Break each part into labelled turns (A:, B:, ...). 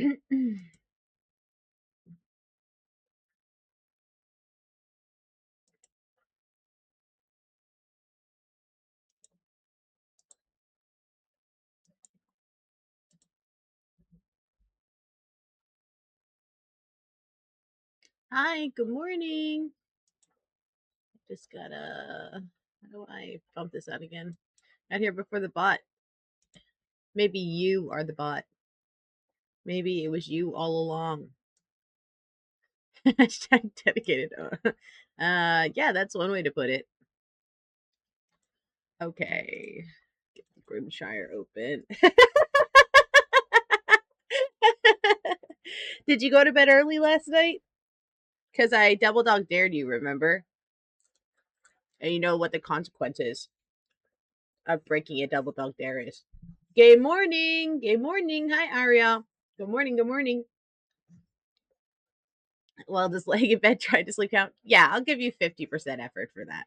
A: Hi, good morning. Just gotta, how do I bump this out again? Out here before the bot. Maybe you are the bot. Maybe it was you all along. Hashtag dedicated. Yeah, that's one way to put it. Okay. Get the Grimshire open. Did you go to bed early last night? Because I double dog dared you, remember? And you know what the consequences of breaking a double dog dare is. Good morning. Good morning. Hi, Aria. Good morning. Good morning. Well, just laying in bed trying to sleep count. Yeah, I'll give you 50% effort for that.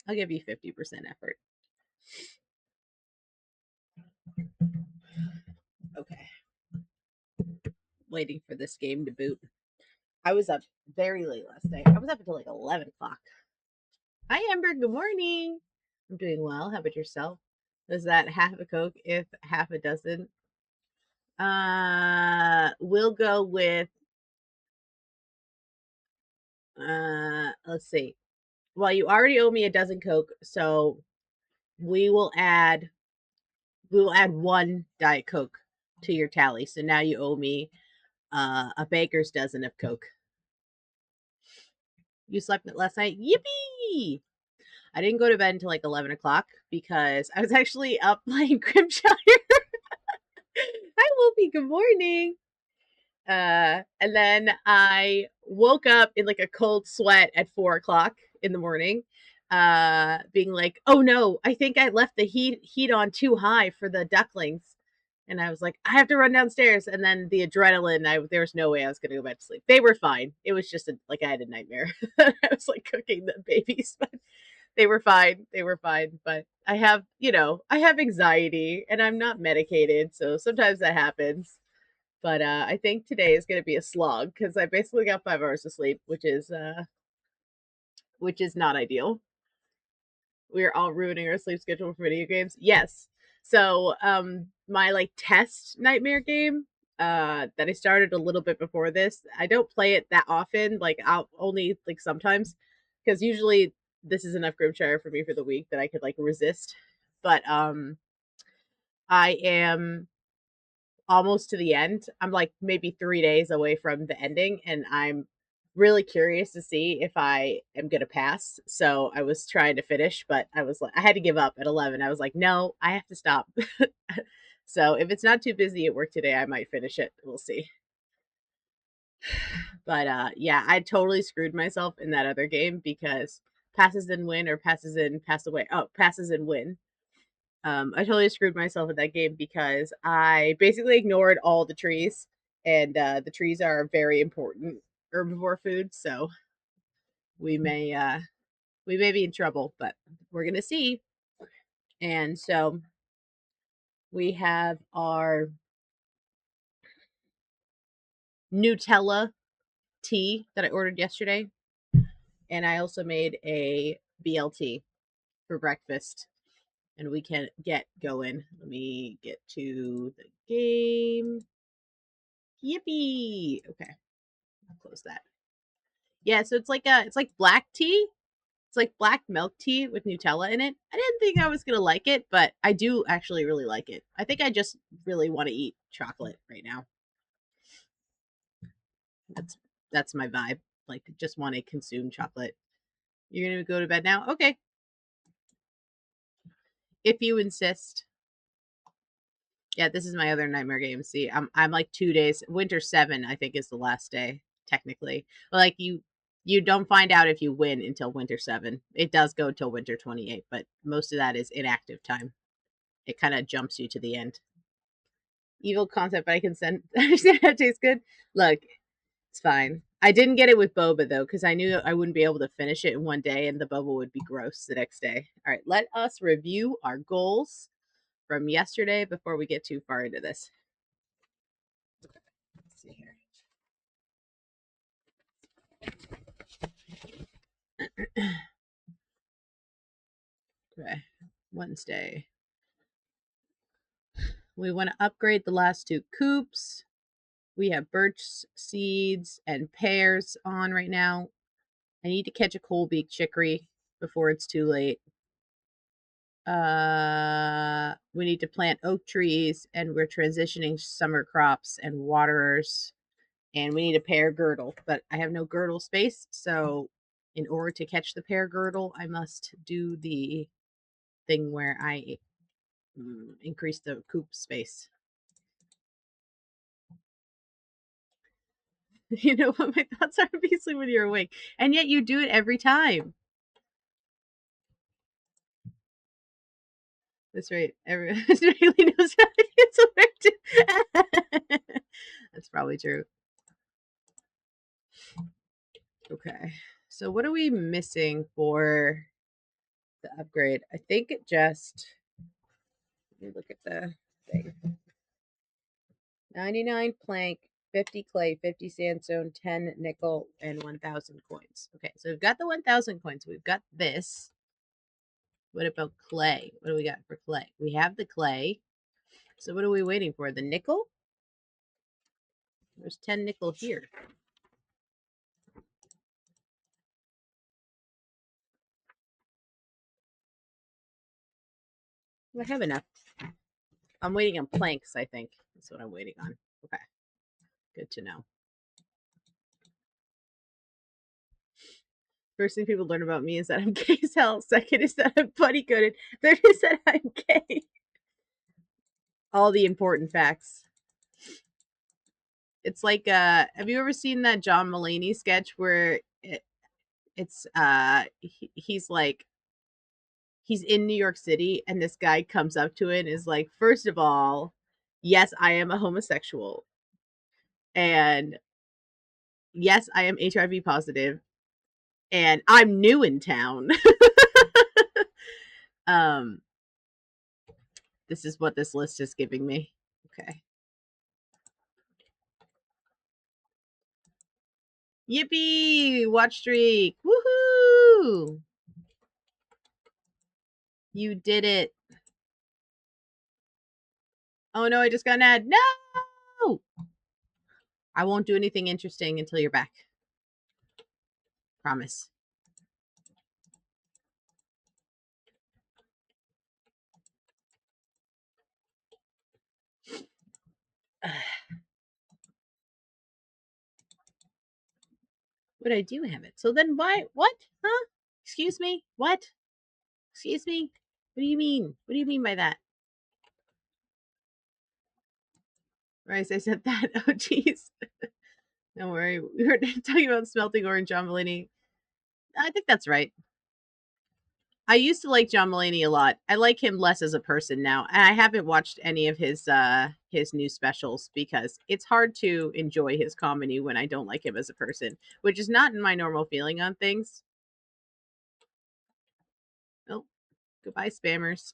A: I'll give you 50% effort. Okay. Waiting for this game to boot. I was up very late last night. I was up until like 11 o'clock. Hi, Amber. Good morning. I'm doing well. How about yourself? Is that half a Coke if half a dozen? We'll go with, let's see. Well, you already owe me a dozen Coke, so we will add one Diet Coke to your tally. So now you owe me a baker's dozen of Coke. You slept last night? Yippee! I didn't go to bed until like 11 o'clock because I was actually up playing Grimshire. Hi, Wolfie. Good morning. And then I woke up in like a cold sweat at 4 o'clock in the morning, being like, "Oh no, I think I left the heat on too high for the ducklings." And I was like, "I have to run downstairs." And then the adrenaline, there was no way I was going to go back to sleep. They were fine. It was just like I had a nightmare. I was like cooking the babies, but they were fine. They were fine. But I have anxiety and I'm not medicated, so sometimes that happens. But I think today is going to be a slog because I basically got 5 hours of sleep, which is not ideal. We're all ruining our sleep schedule for video games. Yes. So my like test nightmare game that I started a little bit before this. I don't play it that often. Like I'll only like sometimes because usually this is enough Grimshire for me for the week that I could like resist. But I am almost to the end. I'm like maybe 3 days away from the ending, and I'm really curious to see if I am gonna pass. So I was trying to finish, but I was like, I had to give up at 11. I was like, no, I have to stop. So if it's not too busy at work today, I might finish it. We'll see. But yeah, I totally screwed myself in that other game because passes and win or passes and pass away. Oh, passes and win. I totally screwed myself in that game because I basically ignored all the trees, and the trees are very important herbivore food. So we may uh, we may be in trouble, but we're gonna see. And so we have our Nutella tea that I ordered yesterday, and I also made a BLT for breakfast. And we can get going. Let me get to the game. Yippee! Okay, I'll close that. Yeah, so it's like black tea. It's like black milk tea with Nutella in it. I didn't think I was gonna like it, but I do actually really like it. I think I just really want to eat chocolate right now. That's that's my vibe. Like just want to consume chocolate. You're gonna go to bed now? Okay. If you insist. Yeah, this is my other nightmare game. See, I'm like 2 days. Winter 7, I think, is the last day technically. But like you don't find out if you win until Winter 7. It does go till Winter 28, but most of that is inactive time. It kind of jumps you to the end. Evil concept, but I can send. Understand how it tastes good. Look, it's fine. I didn't get it with boba though because I knew I wouldn't be able to finish it in one day, and the boba would be gross the next day. All right, let us review our goals from yesterday before we get too far into this. Okay. Wednesday. We want to upgrade the last 2 coops. We have birch seeds and pears on right now. I need to catch a coal beak chicory before it's too late. We need to plant oak trees, and we're transitioning summer crops and waterers. And we need a pear girdle, but I have no girdle space, so in order to catch the pear girdle, I must do the thing where I increase the coop space. You know what my thoughts are, obviously, when you're awake, and yet you do it every time. That's right. Everyone really knows how to use a word. That's probably true. Okay. So what are we missing for the upgrade? I think it just, let me look at the thing. 99 plank, 50 clay, 50 sandstone, 10 nickel, and 1,000 coins. Okay, so we've got the 1,000 coins. We've got this. What about clay? What do we got for clay? We have the clay. So what are we waiting for? The nickel? There's 10 nickel here. I have enough. I'm waiting on planks, I think. That's what I'm waiting on. Okay. Good to know. First thing people learn about me is that I'm gay as hell. Second is that I'm buddy coded. Third is that I'm gay. All the important facts. It's like, have you ever seen that John Mulaney sketch where he's like, he's in New York City and this guy comes up to it and is like, first of all, yes, I am a homosexual. And yes, I am HIV positive. And I'm new in town. This is what this list is giving me. Okay. Yippee! Watch streak. Woohoo! You did it. Oh no, I just got an ad. No! I won't do anything interesting until you're back. Promise. But I do have it. So then why? What? Huh? Excuse me? What? Excuse me? What do you mean? What do you mean by that? Right, I said that. Oh, jeez. Don't worry. We were talking about smelting orange John Mulaney. I think that's right. I used to like John Mulaney a lot. I like him less as a person now, and I haven't watched any of his new specials because it's hard to enjoy his comedy when I don't like him as a person, which is not in my normal feeling on things. Oh, goodbye, spammers.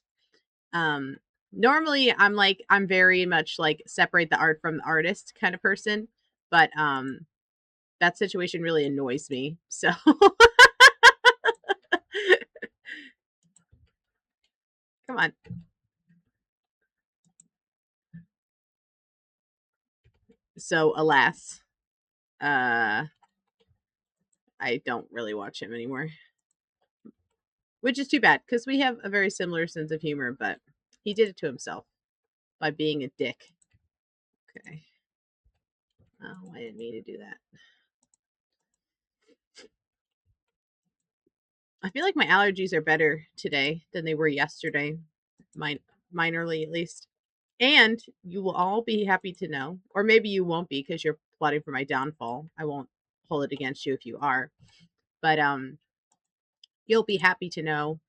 A: Um, Normally I'm very much like separate the art from the artist kind of person, but that situation really annoys me. So come on. So alas, uh I don't really watch him anymore. Which is too bad because we have a very similar sense of humor, but he did it to himself by being a dick. Okay. Oh, I didn't mean to do that. I feel like my allergies are better today than they were yesterday. Minorly at least. And you will all be happy to know, or maybe you won't be because you're plotting for my downfall. I won't hold it against you if you are. But you'll be happy to know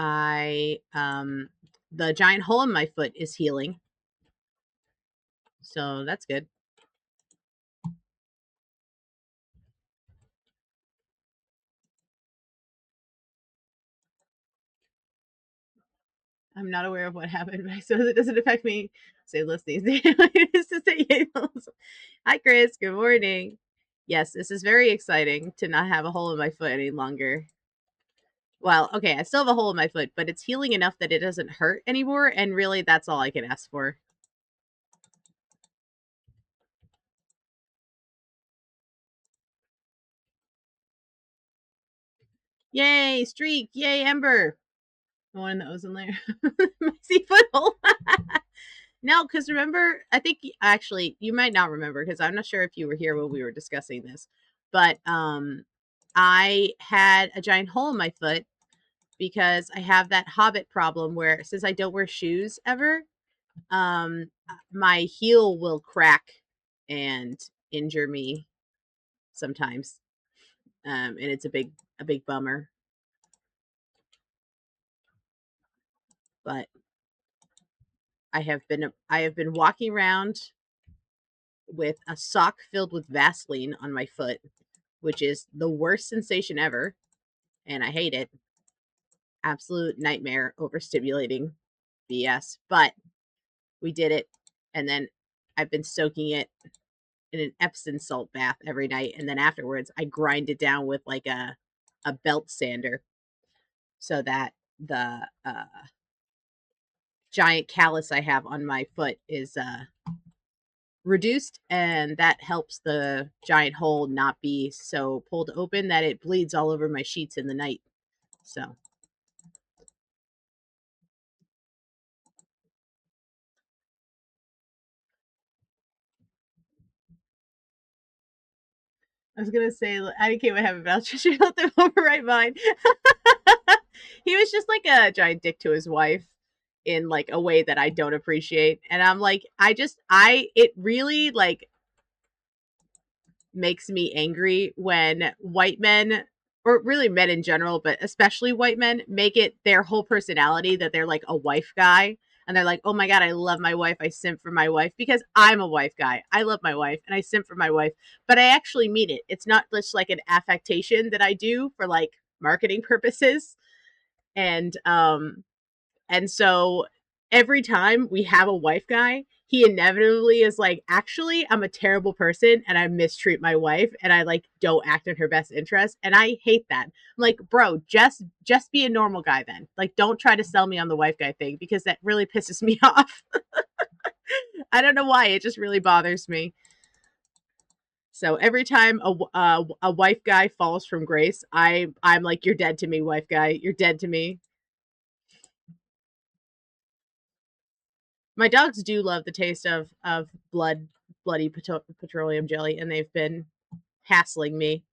A: I the giant hole in my foot is healing. So that's good. I'm not aware of what happened, but I suppose it doesn't affect me. Say listening. Hi, Chris. Good morning. Yes, this is very exciting to not have a hole in my foot any longer. Well, okay, I still have a hole in my foot, but it's healing enough that it doesn't hurt anymore, and really that's all I can ask for. Yay, streak! Yay, Ember! The one that was in there. Messy foothold. No, because remember, I think actually you might not remember because I'm not sure if you were here when we were discussing this, but I had a giant hole in my foot because I have that hobbit problem where since I don't wear shoes ever, my heel will crack and injure me sometimes, and it's a big bummer. But I have been walking around with a sock filled with Vaseline on my foot, which is the worst sensation ever, and I hate it. Absolute nightmare, overstimulating BS. But we did it, and then I've been soaking it in an Epsom salt bath every night, and then afterwards I grind it down with like a belt sander so that the giant callus I have on my foot is reduced, and that helps the giant hole not be so pulled open that it bleeds all over my sheets in the night. So I was gonna say I didn't care what happened, but I'll just let them overwrite mine. He was just like a giant dick to his wife in like a way that I don't appreciate, and I'm like, it really like makes me angry when white men, or really men in general, but especially white men, make it their whole personality that they're like a wife guy. And they're like, oh my God, I love my wife. I simp for my wife because I'm a wife guy. I love my wife and I simp for my wife, but I actually mean it. It's not just like an affectation that I do for like marketing purposes. And so every time we have a wife guy, he inevitably is like, actually, I'm a terrible person and I mistreat my wife and I like don't act in her best interest. And I hate that. I'm like, bro, just be a normal guy then. Like, don't try to sell me on the wife guy thing because that really pisses me off. I don't know why. It just really bothers me. So every time a wife guy falls from grace, I'm like, you're dead to me, wife guy. You're dead to me. My dogs do love the taste of bloody petroleum jelly, and they've been hassling me.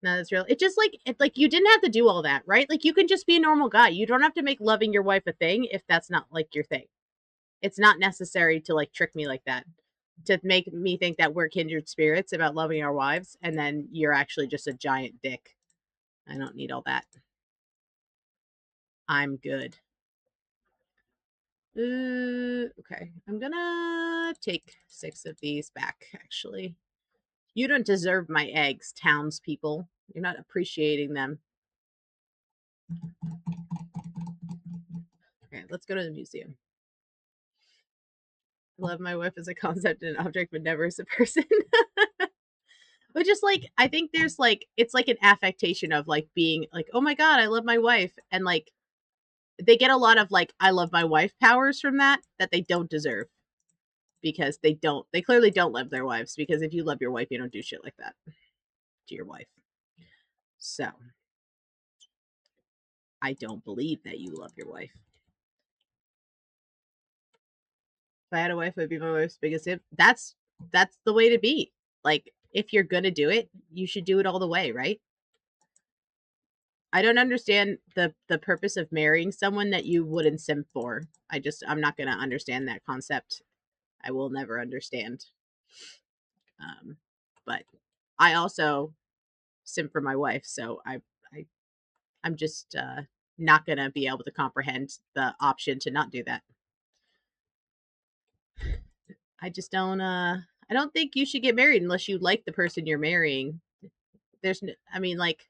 A: No, that's real. It just like you didn't have to do all that, right? Like you can just be a normal guy. You don't have to make loving your wife a thing if that's not like your thing. It's not necessary to like trick me like that to make me think that we're kindred spirits about loving our wives, and then you're actually just a giant dick. I don't need all that. I'm good. Okay, I'm gonna take 6 of these back. Actually, you don't deserve my eggs, townspeople. You're not appreciating them. Okay, let's go to the museum. I love my wife as a concept and an object, but never as a person. But just like I think there's like it's like an affectation of like being like, oh my god, I love my wife, and like they get a lot of like I love my wife powers from that they don't deserve because they clearly don't love their wives because if you love your wife, you don't do shit like that to your wife. So I don't believe that you love your wife. If I had a wife, it would be my wife's biggest hit. That's the way to be. Like, if you're gonna do it, you should do it all the way, right? I don't understand the purpose of marrying someone that you wouldn't simp for. I'm not gonna understand that concept. I will never understand. Um, but I also simp for my wife, so I I'm just not gonna be able to comprehend the option to not do that. I just don't. I don't think you should get married unless you like the person you're marrying. I mean, like,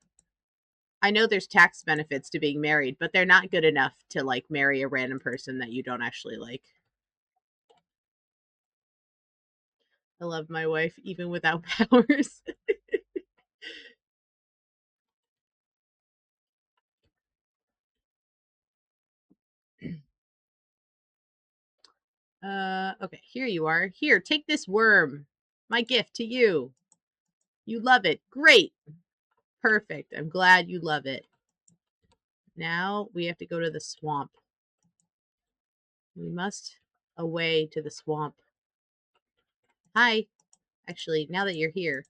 A: I know there's tax benefits to being married, but they're not good enough to like marry a random person that you don't actually like. I love my wife even without powers. Okay, here you are. Here, take this worm. My gift to you. You love it. Great. Perfect. I'm glad you love it. Now we have to go to the swamp. We must away to the swamp. Hi. Actually, now that you're here.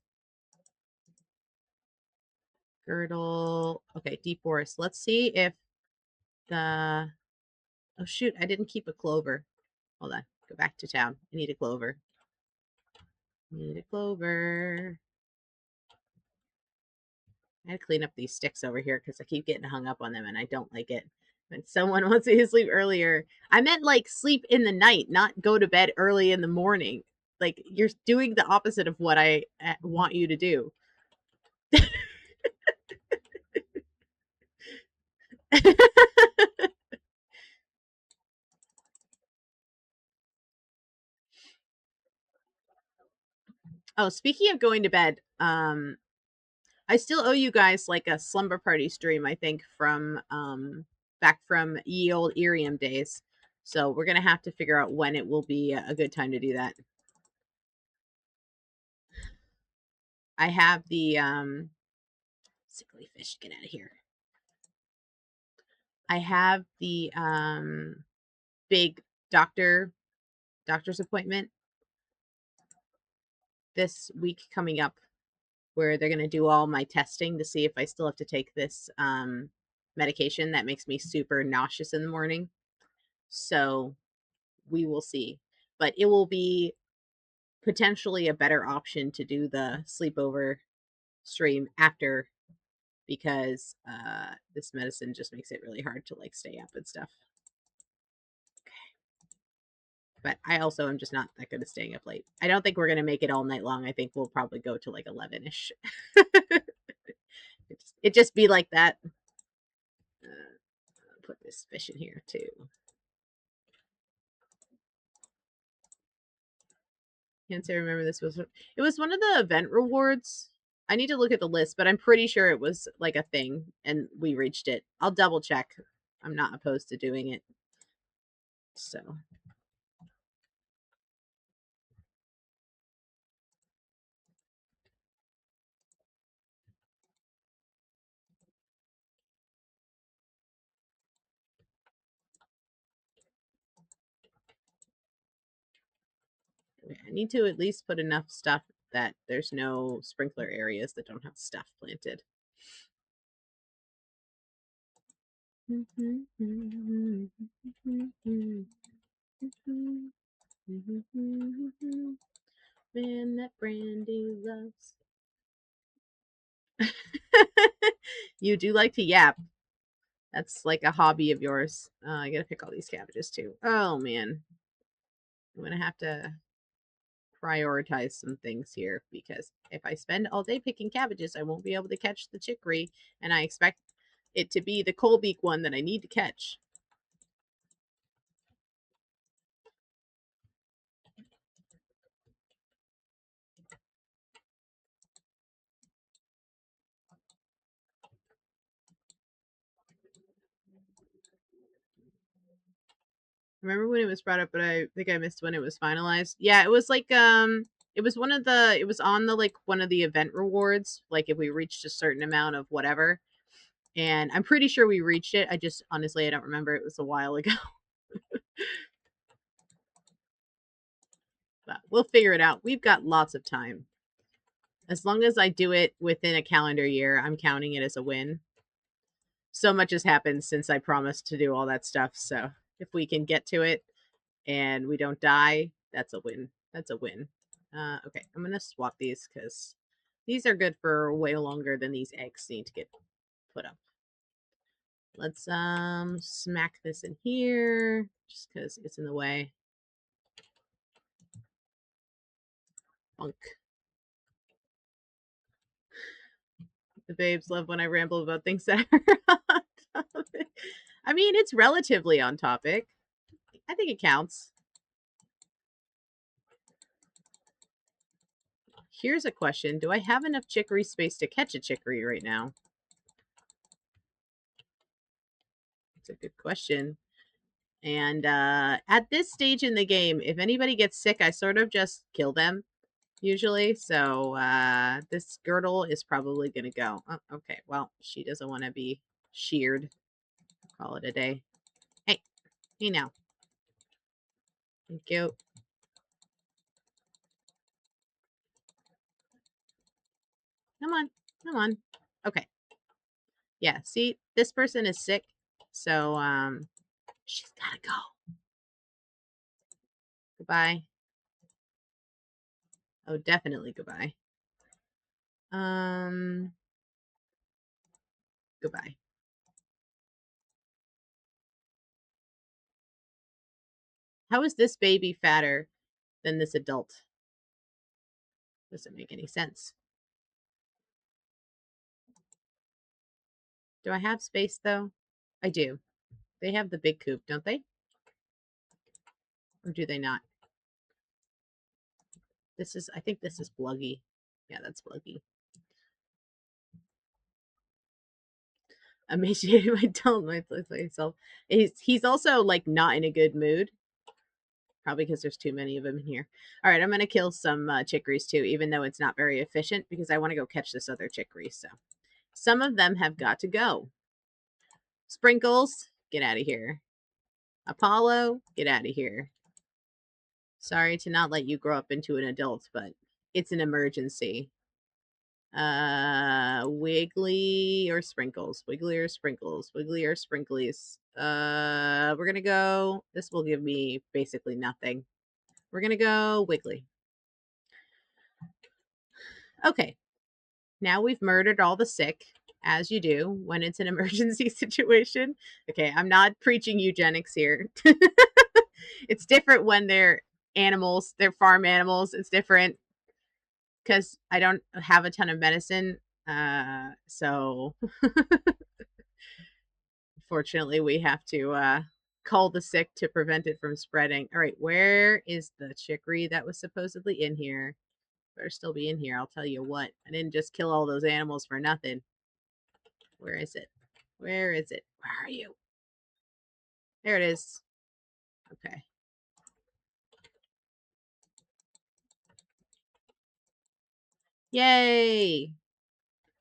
A: Girdle. Okay, deep forest. Let's see if the... Oh, shoot. I didn't keep a clover. Hold on. Go back to town. I need a clover. Need a clover. I had to clean up these sticks over here because I keep getting hung up on them and I don't like it. When someone wants to sleep earlier, I meant like sleep in the night, not go to bed early in the morning. Like you're doing the opposite of what I want you to do. Oh, speaking of going to bed, I still owe you guys like a slumber party stream, I think, from back from ye old Irium days. So we're gonna have to figure out when it will be a good time to do that. I have the sickly fish, get out of here. I have the big doctor's appointment this week coming up where they're going to do all my testing to see if I still have to take this medication that makes me super nauseous in the morning. So we will see. But it will be potentially a better option to do the sleepover stream after because this medicine just makes it really hard to like stay up and stuff. But I also am just not that good at staying up late. I don't think we're gonna make it all night long. I think we'll probably go to like 11ish. it just be like that. I'll put this fish in here too. Can't say I remember this was it was one of the event rewards. I need to look at the list, but I'm pretty sure it was like a thing and we reached it. I'll double check. I'm not opposed to doing it. So I need to at least put enough stuff that there's no sprinkler areas that don't have stuff planted. Man that Brandy loves. You do like to yap. That's like a hobby of yours. I gotta pick all these cabbages too. Oh man. I'm gonna have to prioritize some things here because if I spend all day picking cabbages, I won't be able to catch the chicory, and I expect it to be the coalbeak one that I need to catch. Remember when it was brought up, but I think I missed when it was finalized. Yeah, it was like it was one of the it was on the like one of the event rewards, like if we reached a certain amount of whatever. And I'm pretty sure we reached it. I just honestly I don't remember. It was a while ago. But we'll figure it out. We've got lots of time. As long as I do it within a calendar year, I'm counting it as a win. So much has happened since I promised to do all that stuff. So if we can get to it and we don't die, that's a win. That's a win. Okay, I'm gonna swap these because these are good for way longer than these eggs need to get put up. Let's smack this in here just because it's in the way. Bunk. The babes love when I ramble about things that are on topic. I mean, it's relatively on topic. I think it counts. Here's a question. Do I have enough chicory space to catch a chicory right now? It's a good question. And at this stage in the game, if anybody gets sick, I sort of just kill them usually. So this girdle is probably going to go. Oh, okay, well, she doesn't want to be sheared. Call it a day. Hey, hey now. Thank you. Come on, come on. Okay. Yeah, see, this person is sick. So she's got to go. Goodbye. Oh, definitely goodbye. Goodbye. How is this baby fatter than this adult? Doesn't make any sense. Do I have space though? I do. They have the big coop, don't they? Or do they not? I think this is Bluggy. Yeah, that's Bluggy. Emaciated myself. He's also like not in a good mood. Probably because there's too many of them in here. All right, I'm gonna kill some chicories too, even though it's not very efficient because I want to go catch this other chicory. So some of them have got to go. Sprinkles, get out of here. Apollo, get out of here. Sorry to not let you grow up into an adult, but it's an emergency. Wiggly or Sprinkles? Wiggly or Sprinkles? Wiggly or Sprinklies? We're gonna go. This will give me basically nothing. We're gonna go Wiggly. Okay. Now we've murdered all the sick, as you do when it's an emergency situation. Okay, I'm not preaching eugenics here. It's different when they're animals, they're farm animals. It's different because I don't have a ton of medicine. So fortunately, we have to call the sick to prevent it from spreading. All right, where is the chicory that was supposedly in here? Better still be in here. I'll tell you what. I didn't just kill all those animals for nothing. Where is it? Where is it? Where are you? There it is. Okay. Yay!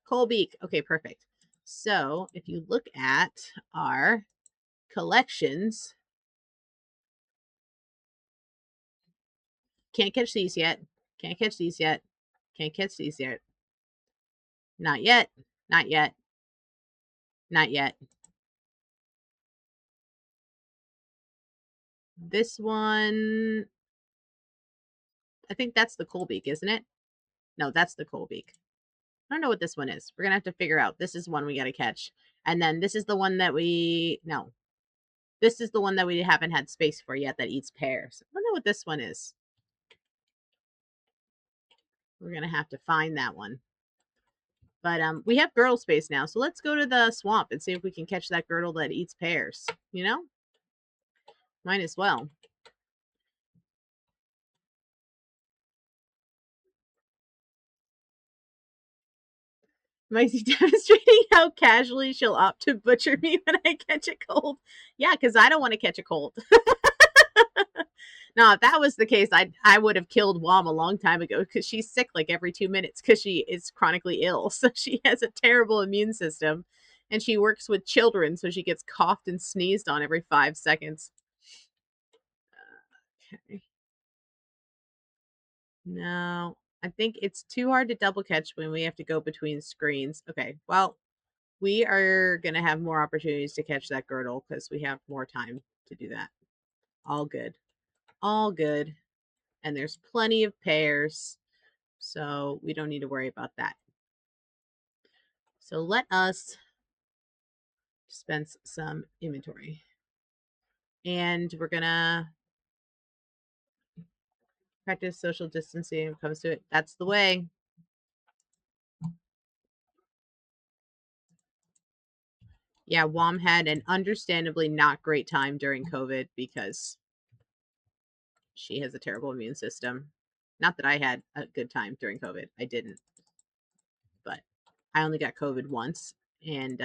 A: Colbeak. Okay, perfect. So if you look at our collections, can't catch these yet. Can't catch these yet. Can't catch these yet. Not yet. Not yet. Not yet. This one, I think that's the Colbeak, isn't it? No, that's the Colbeak. I don't know what this one is. We're going to have to figure out. This is one we got to catch. And then this is the one that no. This is the one that we haven't had space for yet that eats pears. I don't know what this one is. We're going to have to find that one. But we have girdle space now. So let's go to the swamp and see if we can catch that girdle that eats pears. You know? Might as well. Maisie demonstrating how casually she'll opt to butcher me when I catch a cold. Yeah, because I don't want to catch a cold. No, if that was the case, I would have killed Wom a long time ago because she's sick like every 2 minutes because she is chronically ill. So she has a terrible immune system, and she works with children, so she gets coughed and sneezed on every 5 seconds. Okay. No, I think it's too hard to double catch when we have to go between screens. Okay, well, we are going to have more opportunities to catch that girdle because we have more time to do that. All good. All good. And there's plenty of pears, so we don't need to worry about that. So let us dispense some inventory. And we're going to practice social distancing when it comes to it. That's the way. Yeah, Wom had an understandably not great time during COVID because she has a terrible immune system. Not that I had a good time during COVID. I didn't, but I only got COVID once, and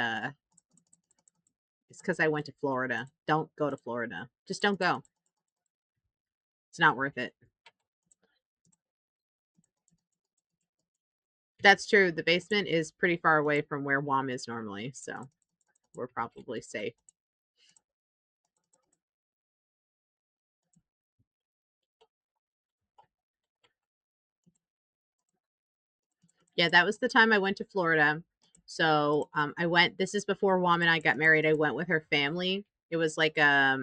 A: it's because I went to Florida. Don't go to Florida. Just don't go. It's not worth it. That's true. The basement is pretty far away from where WOM is normally, so we're probably safe. Yeah, that was the time I went to Florida. So I went. This is before WOM and I got married. I went with her family. It was like a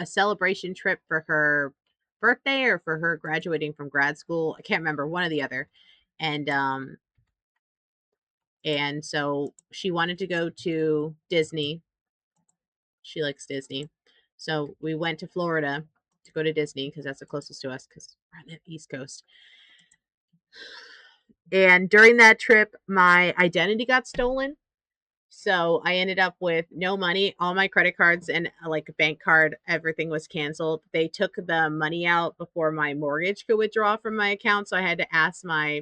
A: celebration trip for her birthday or for her graduating from grad school. I can't remember, one or the other. And and so she wanted to go to Disney. She likes Disney. So we went to Florida to go to Disney because that's the closest to us because we're on the East Coast. And during that trip, my identity got stolen. So I ended up with no money. All my credit cards and like a bank card, everything was canceled. They took the money out before my mortgage could withdraw from my account. So I had to ask my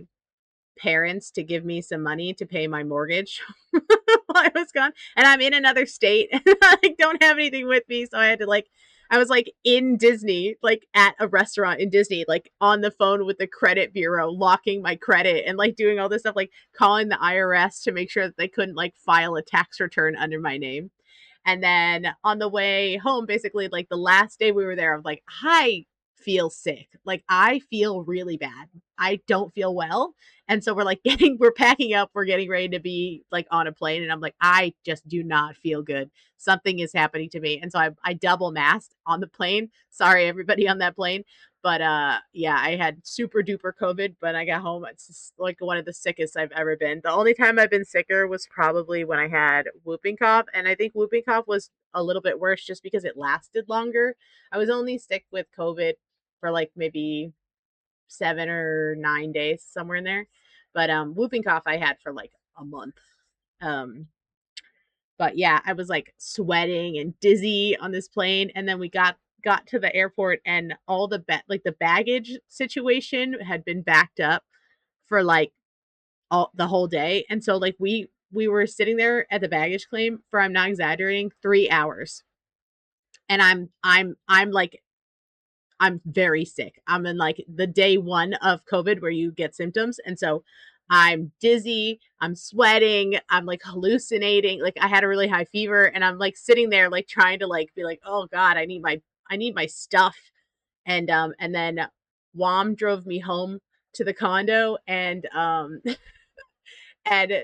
A: parents to give me some money to pay my mortgage while I was gone. And I'm in another state and I like, don't have anything with me. So I had to like, I was like in Disney, like at a restaurant in Disney, like on the phone with the credit bureau, locking my credit and like doing all this stuff, like calling the IRS to make sure that they couldn't like file a tax return under my name. And then on the way home, basically, like the last day we were there, I was like, I feel sick. Like, I feel really bad. I don't feel well. And so we're like we're packing up, we're getting ready to be like on a plane. And I'm like, I just do not feel good. Something is happening to me. And so I double masked on the plane. Sorry, everybody on that plane. But yeah, I had super duper COVID. But I got home. It's just like one of the sickest I've ever been. The only time I've been sicker was probably when I had whooping cough, and I think whooping cough was a little bit worse just because it lasted longer. I was only sick with COVID for like maybe 7 or 9 days, somewhere in there. But whooping cough I had for like a month. Um, but yeah, I was like sweating and dizzy on this plane, and then we got to the airport, and all like the baggage situation had been backed up for like all the whole day, and so like we were sitting there at the baggage claim for, I'm not exaggerating, 3 hours, and I'm like I'm very sick. I'm in like the day one of COVID where you get symptoms. And so I'm dizzy, I'm sweating, I'm like hallucinating. Like I had a really high fever and I'm like sitting there like trying to like be like, "Oh god, I need my stuff." And then WOM drove me home to the condo, and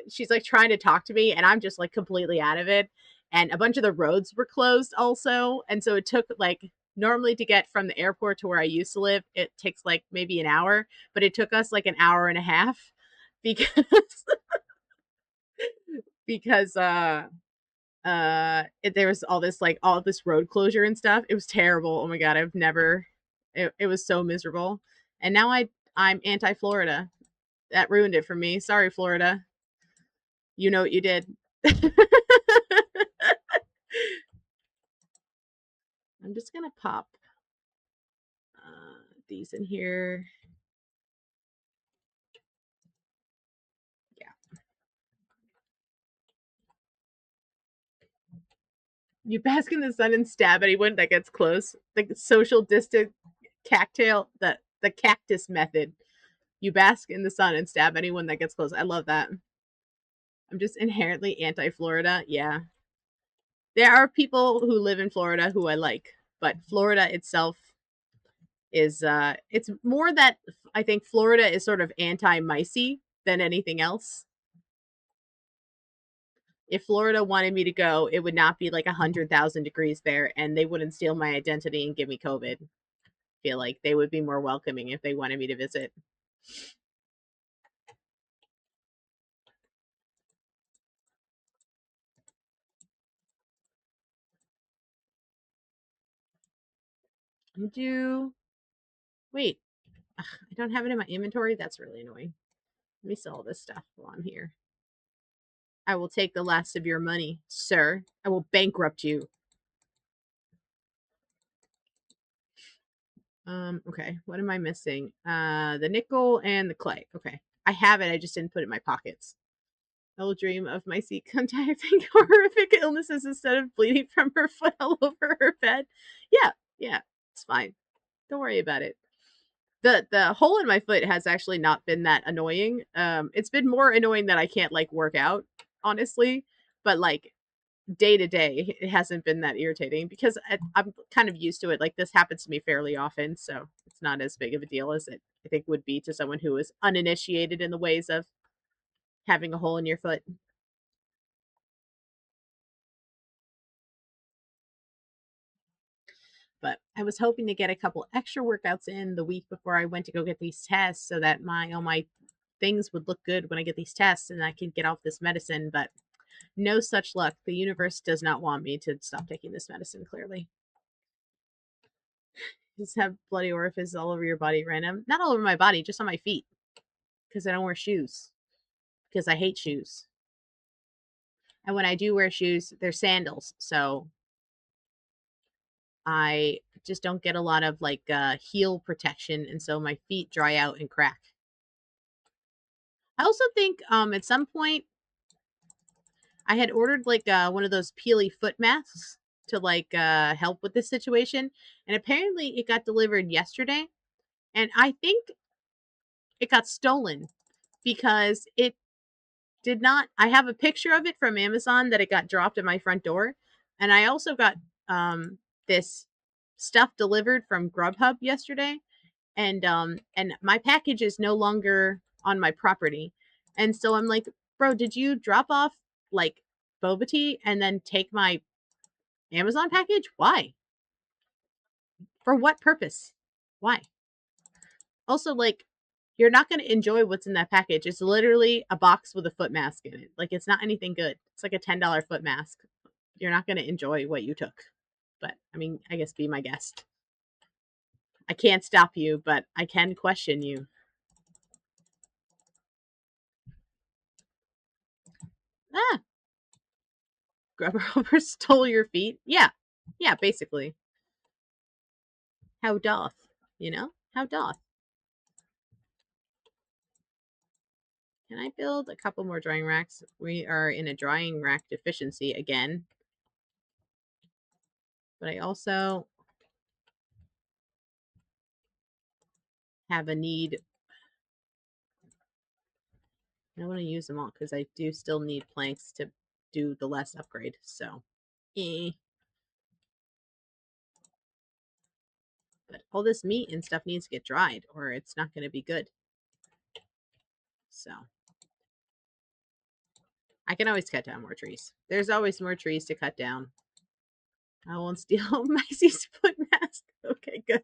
A: she's like trying to talk to me and I'm just like completely out of it, and a bunch of the roads were closed also, and so it took like, normally to get from the airport to where I used to live it takes like maybe an hour, but it took us like an hour and a half because because there was all this road closure and stuff. It was terrible. Oh my god, I've never, it was so miserable. And now I'm anti Florida. That ruined it for me. Sorry, Florida. You know what you did. I'm just gonna pop these in here. Yeah, you bask in the sun and stab anyone that gets close. The social distance cactail, the cactus method. You bask in the sun and stab anyone that gets close. I love that. I'm just inherently anti Florida. Yeah, there are people who live in Florida who I like, but Florida itself is it's more that I think Florida is sort of anti micey than anything else. If Florida wanted me to go, it would not be like 100,000 degrees there, and they wouldn't steal my identity and give me COVID. I feel like they would be more welcoming if they wanted me to visit. Do wait, ugh, I don't have it in my inventory. That's really annoying. Let me sell this stuff while I'm here. I will take the last of your money, sir. I will bankrupt you. Okay. What am I missing? The nickel and the clay. Okay. I have it. I just didn't put it in my pockets. I will dream of my seat contacting horrific illnesses instead of bleeding from her foot all over her bed. Yeah, yeah, it's fine. Don't worry about it. The hole in my foot has actually not been that annoying. It's been more annoying that I can't like work out, honestly. But like day to day, it hasn't been that irritating because I'm kind of used to it. Like this happens to me fairly often, so it's not as big of a deal as it I think would be to someone who is uninitiated in the ways of having a hole in your foot. But I was hoping to get a couple extra workouts in the week before I went to go get these tests so that my all my things would look good when I get these tests and I can get off this medicine, but no such luck. The universe does not want me to stop taking this medicine, clearly. Just have bloody orifices all over your body random. Not all over my body, just on my feet. Because I don't wear shoes. Because I hate shoes. And when I do wear shoes, they're sandals. So I just don't get a lot of like heel protection, and so my feet dry out and crack. I also think at some point I had ordered like one of those peely foot masks to like help with this situation, and apparently it got delivered yesterday, and I think it got stolen because it did not. I have a picture of it from Amazon that it got dropped at my front door, and I also got this stuff delivered from Grubhub yesterday, and my package is no longer on my property. And so I'm like, bro, did you drop off like boba tea and then take my Amazon package? Why? For what purpose? Why? Also, like, you're not going to enjoy what's in that package. It's literally a box with a foot mask in it. Like, it's not anything good. It's like a $10 foot mask. You're not going to enjoy what you took. But I mean, I guess be my guest. I can't stop you, but I can question you. Ah, Grubber over stole your feet? Yeah. Yeah, basically. How doth? You know? How doth? Can I build a couple more drying racks? We are in a drying rack deficiency again. But I also have a need. I don't want to use them all because I do still need planks to do the last upgrade. So, eh. But all this meat and stuff needs to get dried or it's not going to be good. So, I can always cut down more trees. There's always more trees to cut down. I won't steal Maisie's foot mask. Okay, good.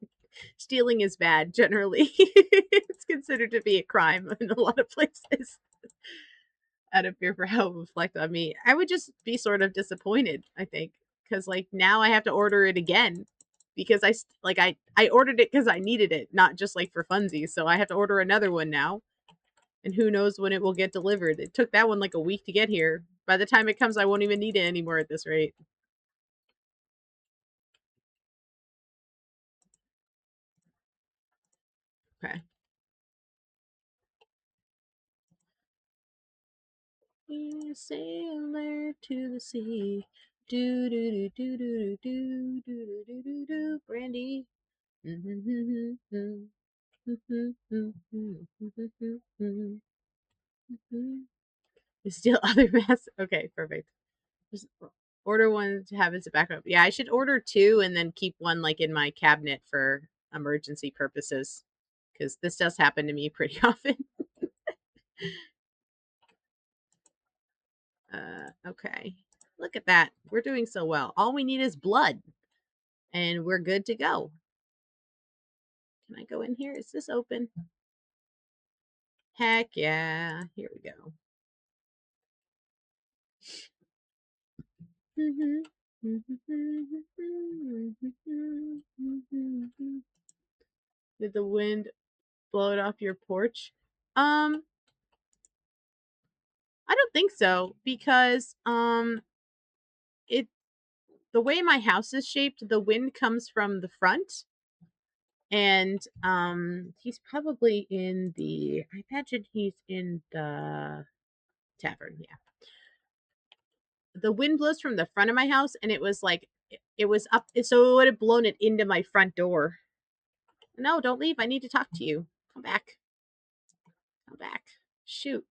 A: Stealing is bad generally. It's considered to be a crime in a lot of places. Out of fear for how it would reflect on me, I would just be sort of disappointed, I think, because like now I have to order it again because I ordered it because I needed it, not just like for funsies. So I have to order another one now, and who knows when it will get delivered. It took that one like a week to get here. By the time it comes, I won't even need it anymore at this rate. Okay. We sailor to the sea. Do do do do do do do do do do. Brandy. Still other masks. Okay, perfect. Just order one to have as a backup. Yeah, I should order two and then keep one like in my cabinet for emergency purposes because this does happen to me pretty often. Okay. Look at that. We're doing so well. All we need is blood and we're good to go. Can I go in here? Is this open? Heck yeah. Here we go. Did the wind blow it off your porch? I don't think so because it the way my house is shaped, the wind comes from the front And he's probably in the. I imagine he's in the tavern. Yeah. The wind blows from the front of my house, and it was like it was up, so it would have blown it into my front door. No, don't leave. I need to talk to you. Come back. Come back. Shoot.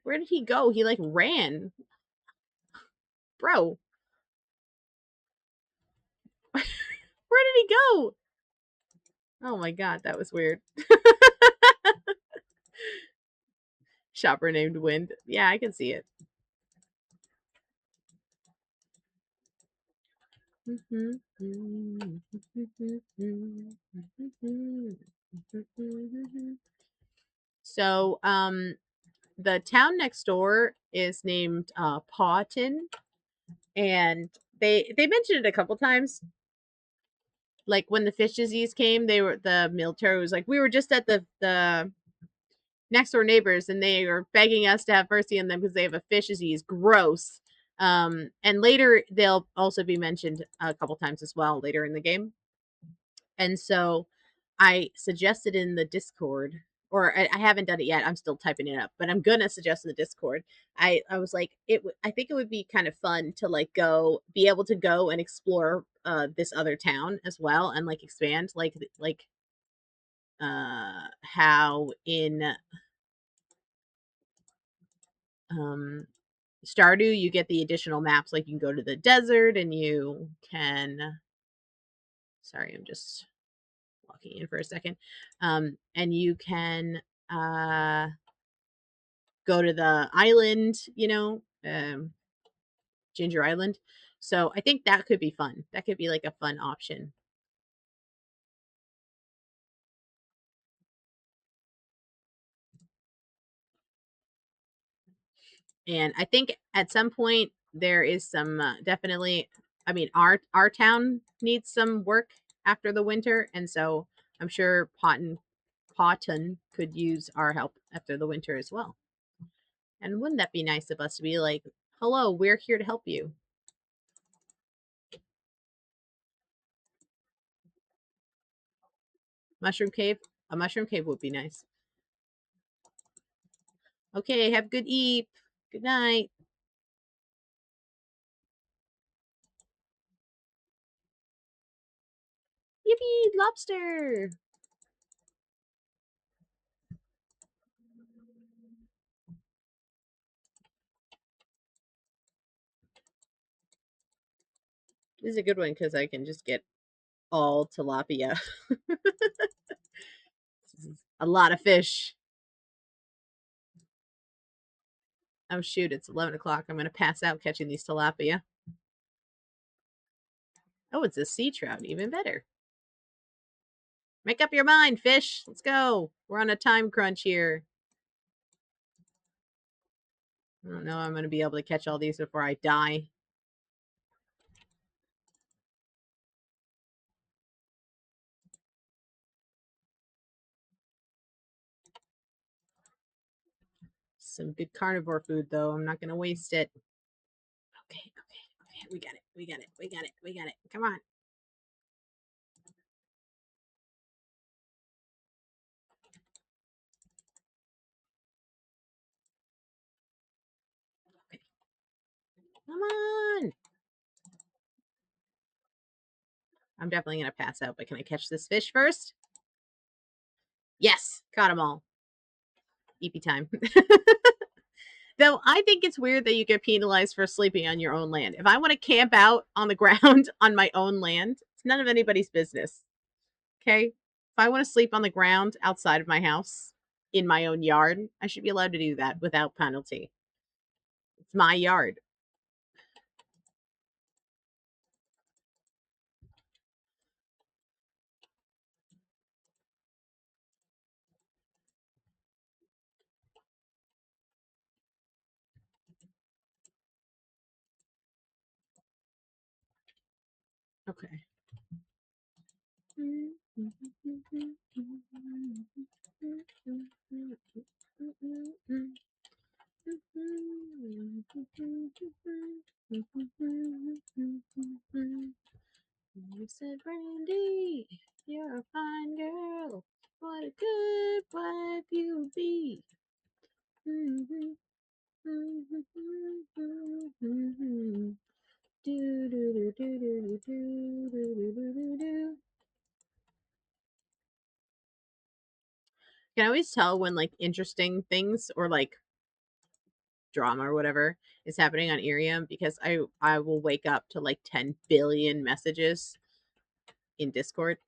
A: Where did he go? He like ran. Bro, where did he go? Oh my god, that was weird. Shopper named Wind. Yeah, I can see it. So, the town next door is named Pawton, and they mentioned it a couple times. Like when the fish disease came, they were the military was like, we were just at the next door neighbors, and they are begging us to have mercy on them because they have a fish disease. Gross. And later they'll also be mentioned a couple times as well later in the game. And so I suggested in the Discord, or I haven't done it yet. I'm still typing it up, but I'm gonna suggest in the Discord. I was like, I think it would be kind of fun to like be able to go and explore this other town as well, and like expand how in um Stardew you get the additional maps, like you can go to the desert and you can. Sorry, I'm just walking in for a second. And you can go to the island, Ginger Island. So I think that could be fun. That could be like a fun option. And I think at some point there is some definitely. I mean, our town needs some work after the winter, and so I'm sure Potton could use our help after the winter as well. And wouldn't that be nice of us to be like, "Hello, we're here to help you." Mushroom cave. A mushroom cave would be nice. Okay, have a good eat. Good night. Yippee, lobster. This is a good one because I can just get all tilapia. A lot of fish. Oh shoot, it's 11 o'clock. I'm gonna pass out catching these tilapia. Oh, it's a sea trout, even better. Make up your mind, fish. Let's go. We're on a time crunch here. I don't know. I'm gonna be able to catch all these before I die. Some good carnivore food though. I'm not gonna waste it. Okay, okay, okay. We got it. We got it. We got it. We got it. Come on. Okay. Come on. I'm definitely gonna pass out, but can I catch this fish first? Yes, caught them all. EP time. Though I think it's weird that you get penalized for sleeping on your own land. If I want to camp out on the ground on my own land, it's none of anybody's business. Okay? If I want to sleep on the ground outside of my house in my own yard, I should be allowed to do that without penalty. It's my yard. Okay. You said, Brandy, can always tell when like interesting things or like drama or whatever is happening on Irium because I will wake up to like 10 billion messages in Discord.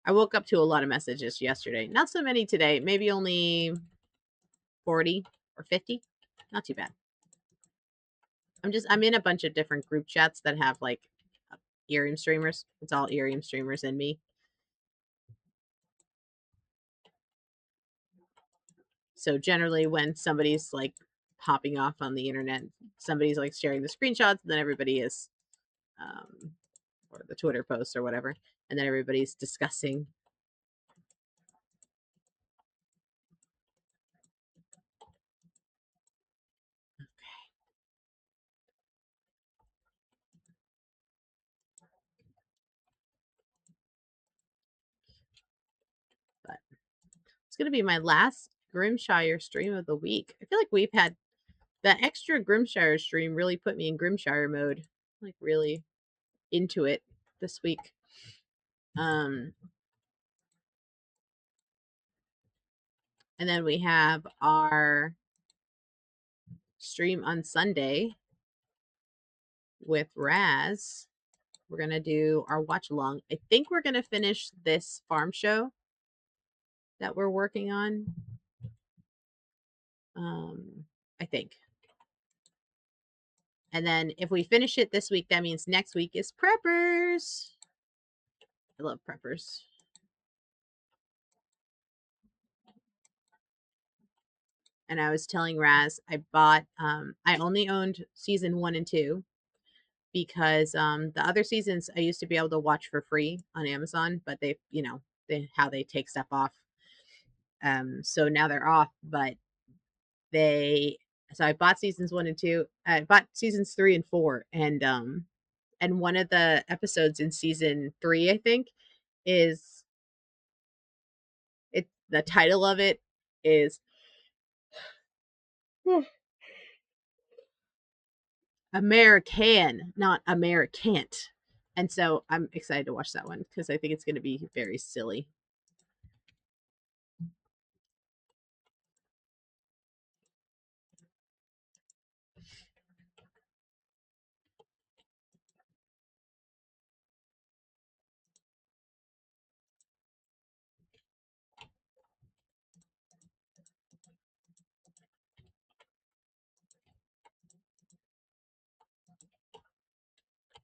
A: I woke up to a lot of messages yesterday. Not so many today. Maybe only 40 or 50. Not too bad. I'm in a bunch of different group chats that have like Irium streamers. It's all Irium streamers and me. So generally when somebody's like popping off on the internet, somebody's like sharing the screenshots, and then everybody is or the Twitter posts or whatever, and then everybody's discussing. But it's gonna be my last Grimshire stream of the week. I feel like we've had that extra Grimshire stream really put me in Grimshire mode, like really into it this week. Um, and then we have our stream on Sunday with Raz. We're gonna do our watch along. I think we're gonna finish this farm show that we're working on. I think. And then if we finish it this week, that means next week is preppers. I love preppers. And I was telling Raz, I only owned season 1 and 2 because the other seasons I used to be able to watch for free on Amazon, but how they take stuff off. So now they're off, but so I bought seasons 1 and 2. I bought seasons 3 and 4, and one of the episodes in season 3, I think, is the title of it is American, not Americant. And so I'm excited to watch that one because I think it's going to be very silly.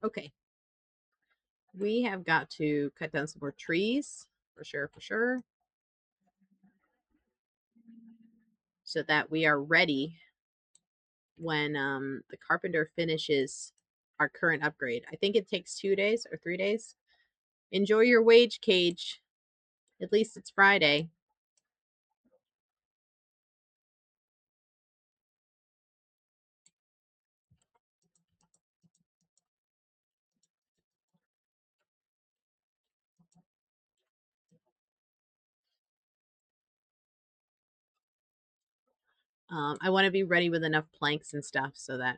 A: Okay. We have got to cut down some more trees for sure. So that we are ready when the carpenter finishes our current upgrade. I think it takes 2 days or 3 days. Enjoy your wage, Cage. At least it's Friday. I want to be ready with enough planks and stuff so that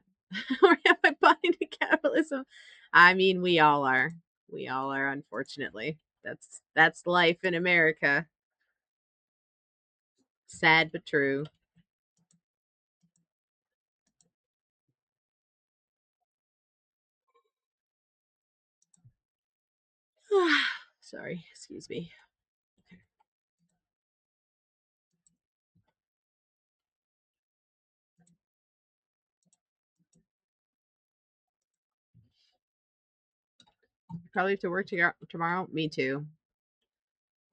A: or am I buying into capitalism? I mean, we all are. We all are, unfortunately. That's life in America. Sad but true. Sorry, excuse me. Probably have to work tomorrow. Me too.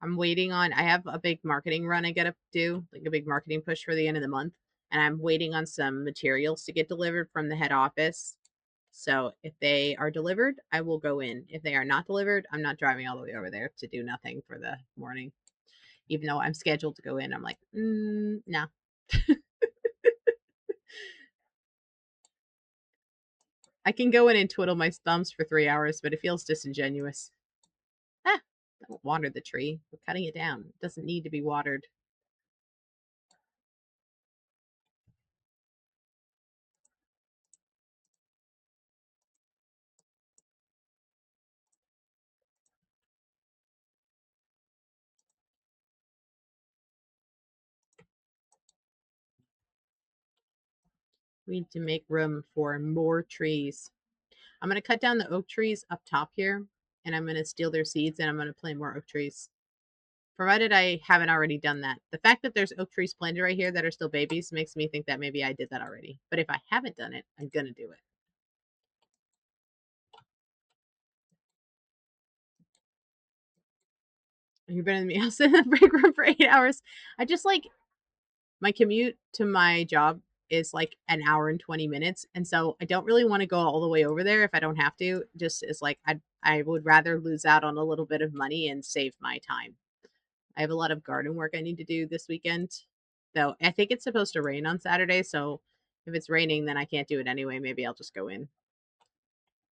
A: I have a big marketing run I gotta do, like a big marketing push for the end of the month. And I'm waiting on some materials to get delivered from the head office. So if they are delivered, I will go in. If they are not delivered, I'm not driving all the way over there to do nothing for the morning. Even though I'm scheduled to go in, I'm like, no. I can go in and twiddle my thumbs for 3 hours, but it feels disingenuous. Ah, don't water the tree. We're cutting it down. It doesn't need to be watered. We need to make room for more trees. I'm going to cut down the oak trees up top here, and I'm going to steal their seeds, and I'm going to plant more oak trees. Provided I haven't already done that. The fact that there's oak trees planted right here that are still babies makes me think that maybe I did that already. But if I haven't done it, I'm going to do it. You've been in the house in the break room for 8 hours. I just like my commute to my job is like an hour and 20 minutes. And so I don't really want to go all the way over there if I don't have to. Just as like I would rather lose out on a little bit of money and save my time. I have a lot of garden work I need to do this weekend. Though I think it's supposed to rain on Saturday, so if it's raining then I can't do it anyway. Maybe I'll just go in.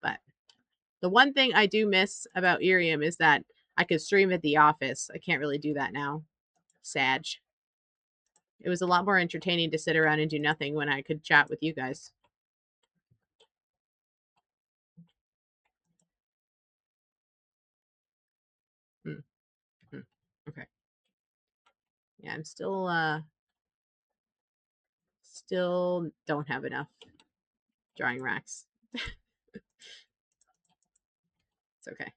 A: But the one thing I do miss about Irium is that I could stream at the office. I can't really do that now. Sad. It was a lot more entertaining to sit around and do nothing when I could chat with you guys. Hmm. Hmm. Okay. Yeah, I'm still don't have enough drying racks. It's okay.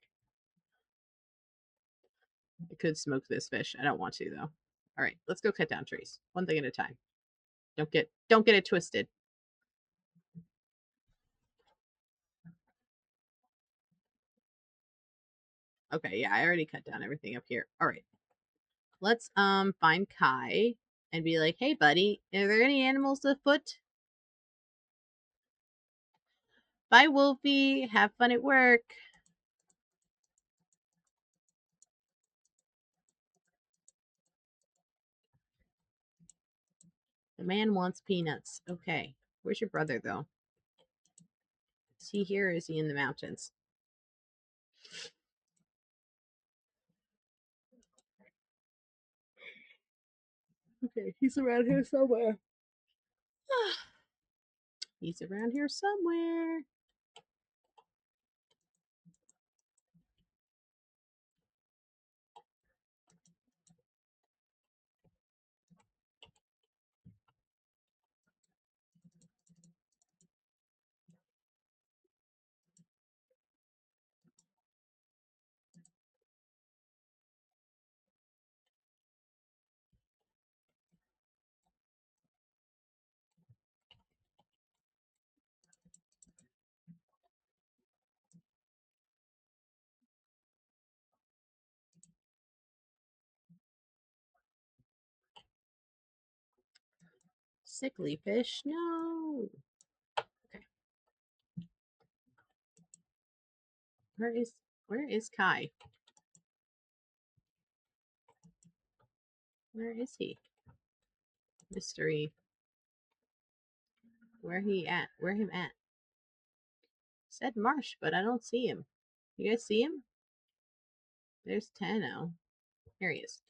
A: I could smoke this fish. I don't want to though. All right, let's go cut down trees. One thing at a time. Don't get it twisted. Okay, yeah, I already cut down everything up here. All right. Let's find Kai and be like, "Hey buddy, are there any animals afoot?" Bye Wolfie. Have fun at work. The man wants peanuts. Okay. Where's your brother though? Is he here or is he in the mountains? Okay, he's around here somewhere. He's around here somewhere. Sickly fish. No. Okay. Where is Kai? Where is he? Mystery. Where he at? Where him at? Said marsh, but I don't see him. You guys see him? There's Tano. Here he is.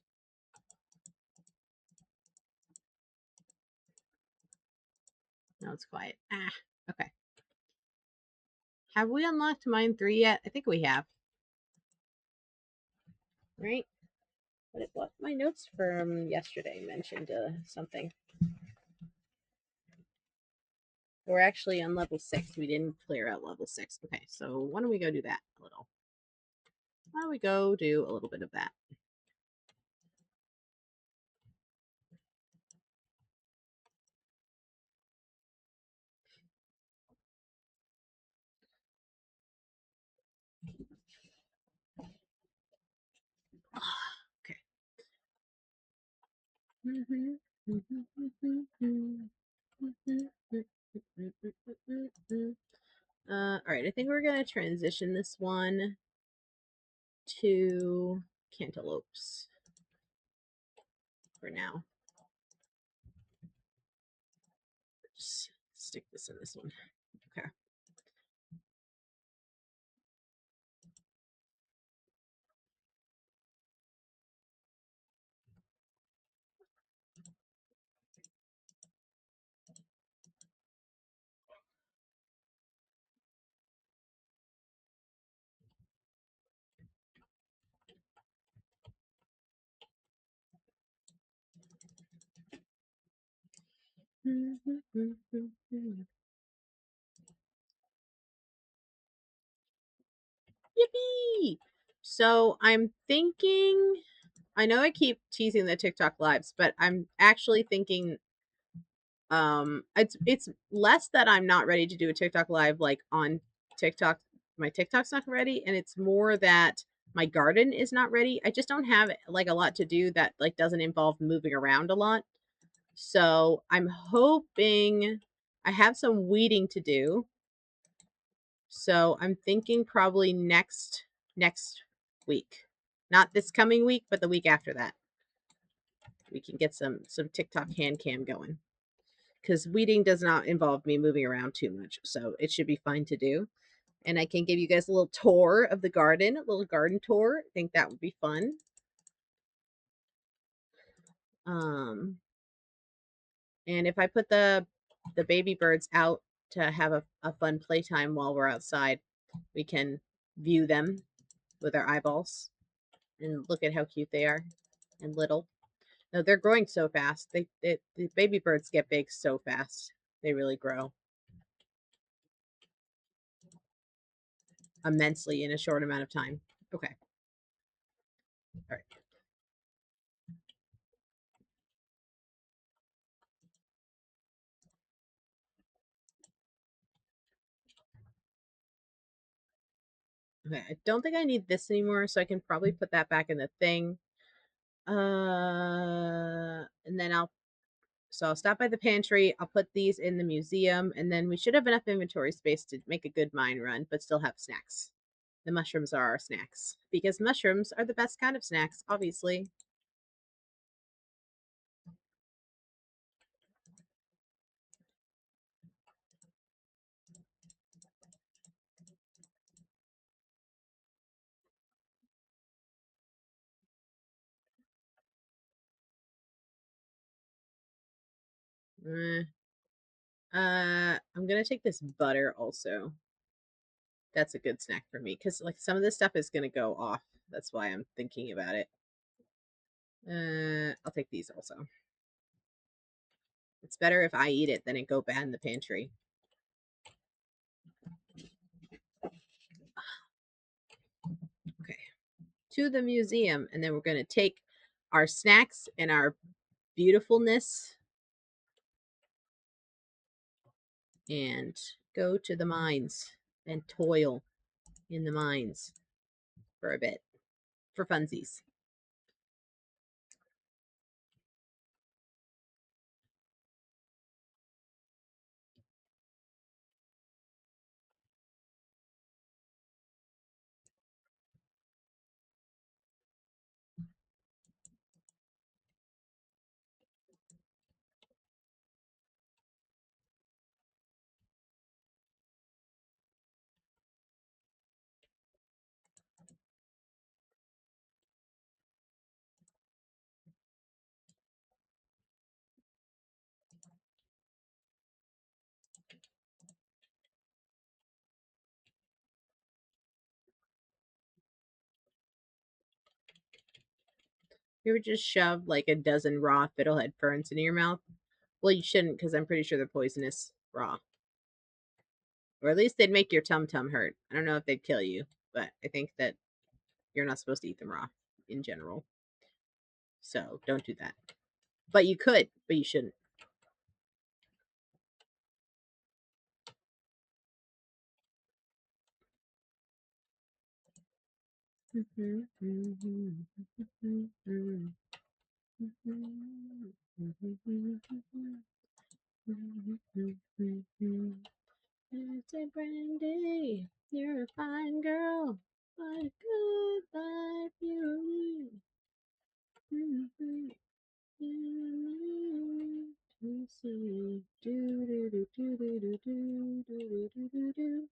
A: Now it's quiet. Ah, okay. Have we unlocked mine 3 yet? I think we have. Right? What my notes from yesterday mentioned something. We're actually on level 6. We didn't clear out level 6. Okay, so why don't we go do that a little? Why don't we go do a little bit of that? Okay. All right, I think we're gonna transition this one to cantaloupes for now. Just stick this in this one. Okay. Yippee! So I'm thinking, I know I keep teasing the TikTok lives, but I'm actually thinking it's less that I'm not ready to do a TikTok live like on TikTok. My TikTok's not ready, and it's more that my garden is not ready. I just don't have like a lot to do that like doesn't involve moving around a lot. So I'm hoping I have some weeding to do. So I'm thinking probably next week. Not this coming week, but the week after that. We can get some TikTok hand cam going. Because weeding does not involve me moving around too much. So it should be fine to do. And I can give you guys a little tour of the garden, a little garden tour. I think that would be fun. Um, and if I put the baby birds out to have a fun playtime while we're outside, we can view them with our eyeballs and look at how cute they are and little. No, they're growing so fast. The baby birds get big so fast. They really grow immensely in a short amount of time. Okay. All right. Okay. I don't think I need this anymore, so I can probably put that back in the thing. And then I'll stop by the pantry. I'll put these in the museum, and then we should have enough inventory space to make a good mine run, but still have snacks. The mushrooms are our snacks because mushrooms are the best kind of snacks, obviously. Eh, I'm gonna take this butter also. That's a good snack for me because like some of this stuff is gonna go off. That's why I'm thinking about it. I'll take these also. It's better if I eat it than it go bad in the pantry. Okay, to the museum, and then we're gonna take our snacks and our beautifulness and go to the mines and toil in the mines for a bit for funsies. You ever just shove like a dozen raw fiddlehead ferns into your mouth? Well, you shouldn't because I'm pretty sure they're poisonous raw. Or at least they'd make your tum tum hurt. I don't know if they'd kill you, but I think that you're not supposed to eat them raw in general. So don't do that. But you could, but you shouldn't. Say, Brandy, you're a fine girl. What a good life you lead. To see. Do, do, do, do, do, do, do, do, do, do, do.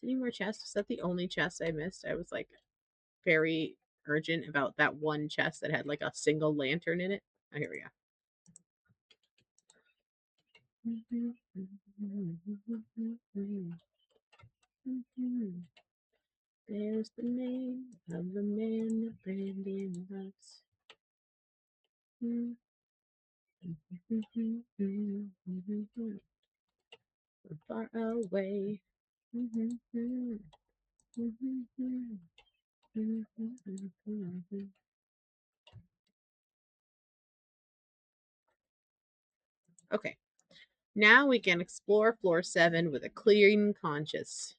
A: Any more chests? Is that the only chest I missed? I was like very urgent about that one chest that had like a single lantern in it. Oh, here we go. There's the name of the man that Brandon loves. Far away. Okay, now we can explore floor 7 with a clean conscience.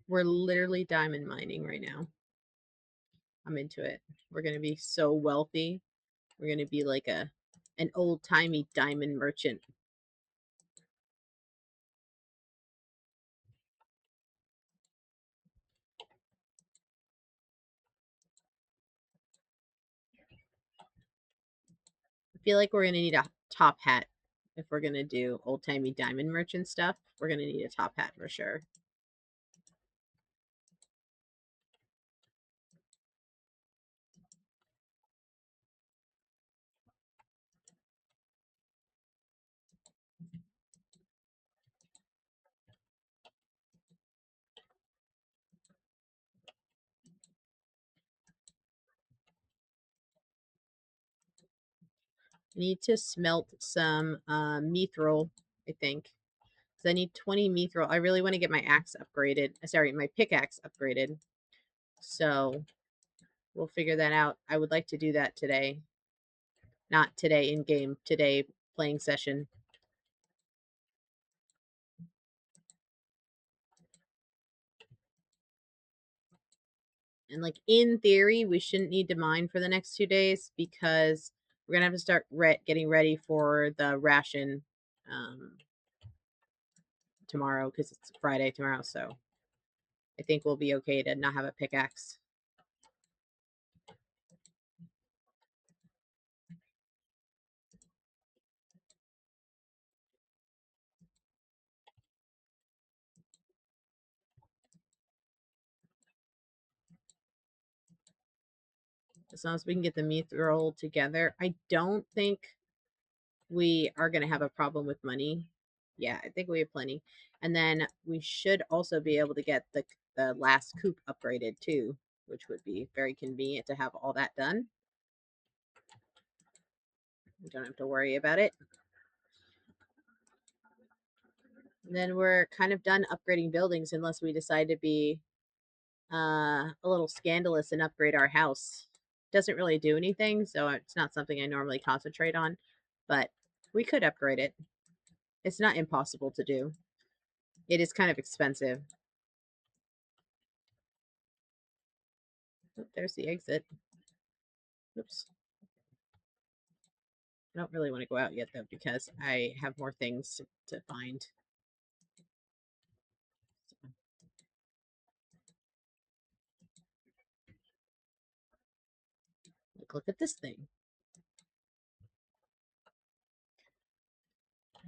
A: We're literally diamond mining right now. I'm into it. We're going to be so wealthy. We're going to be like an old-timey diamond merchant. I feel like we're going to need a top hat if we're going to do old-timey diamond merchant stuff. We're going to need a top hat for sure. I need to smelt some mithril, I think. Because I need 20 mithril. I really want to get my axe upgraded. Sorry, my pickaxe upgraded. So we'll figure that out. I would like to do that today. Not today in game, today playing session. And like in theory, we shouldn't need to mine for the next 2 days because we're gonna have to start getting ready for the ration tomorrow because it's Friday tomorrow. So I think we'll be okay to not have a pickaxe. As long as we can get the mithril together, I don't think we are going to have a problem with money. Yeah, I think we have plenty. And then we should also be able to get the last coop upgraded too, which would be very convenient to have all that done. We don't have to worry about it. And then we're kind of done upgrading buildings unless we decide to be a little scandalous and upgrade our house. Doesn't really do anything, so it's not something I normally concentrate on, but we could upgrade it. It's not impossible to do. It is kind of expensive. Oh, there's the exit. Oops. I don't really want to go out yet though because I have more things to find. Look at this thing.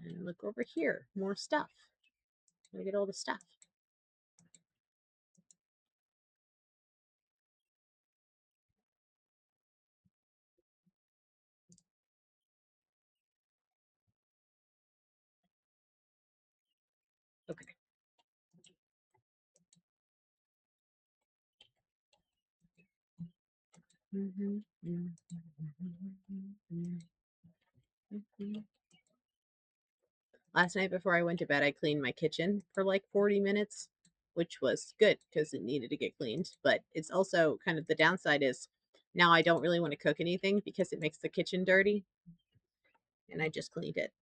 A: And look over here. More stuff. Look at all the stuff. Okay. Last night before I went to bed, I cleaned my kitchen for like 40 minutes, which was good because it needed to get cleaned. But it's also kind of the downside is now I don't really want to cook anything because it makes the kitchen dirty. And I just cleaned it.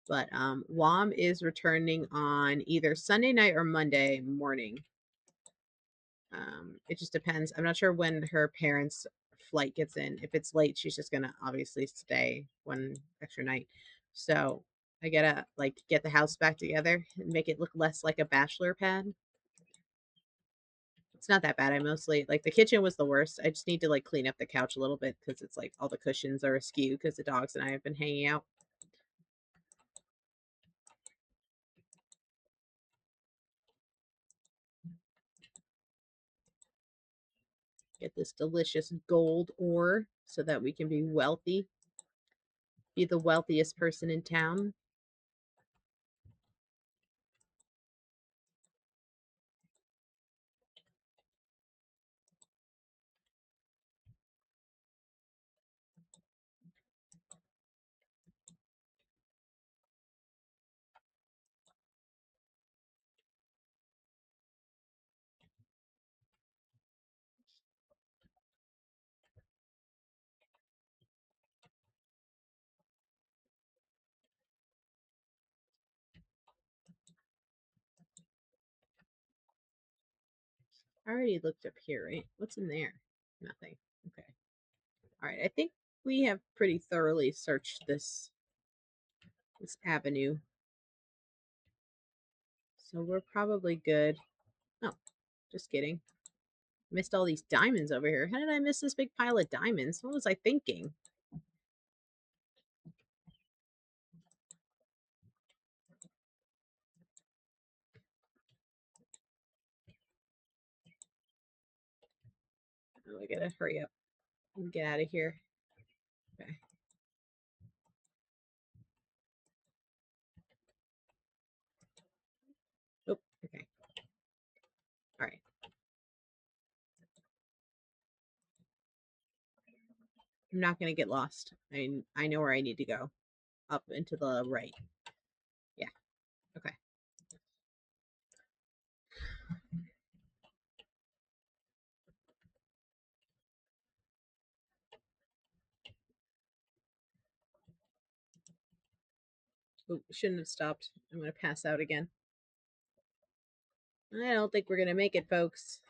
A: But Wom is returning on either Sunday night or Monday morning. It just depends. I'm not sure when her parents' flight gets in. If it's late, she's just gonna obviously stay one extra night. So I gotta like get the house back together and make it look less like a bachelor pad. It's not that bad. I mostly like the kitchen was the worst. I just need to like clean up the couch a little bit because it's like all the cushions are askew because the dogs and I have been hanging out. Get this delicious gold ore so that we can be wealthy. Be the wealthiest person in town. I already looked up here, right? What's in there? Nothing. Okay. All right. I think we have pretty thoroughly searched this avenue. So we're probably good. Oh, just kidding. Missed all these diamonds over here. How did I miss this big pile of diamonds? What was I thinking? Oh, I gotta hurry up and get out of here. Okay. Oh, okay. All right. I'm not gonna get lost. I know where I need to go. Up and to the right. Yeah. Okay. Oh, shouldn't have stopped. I'm gonna pass out again. I don't think we're gonna make it, folks.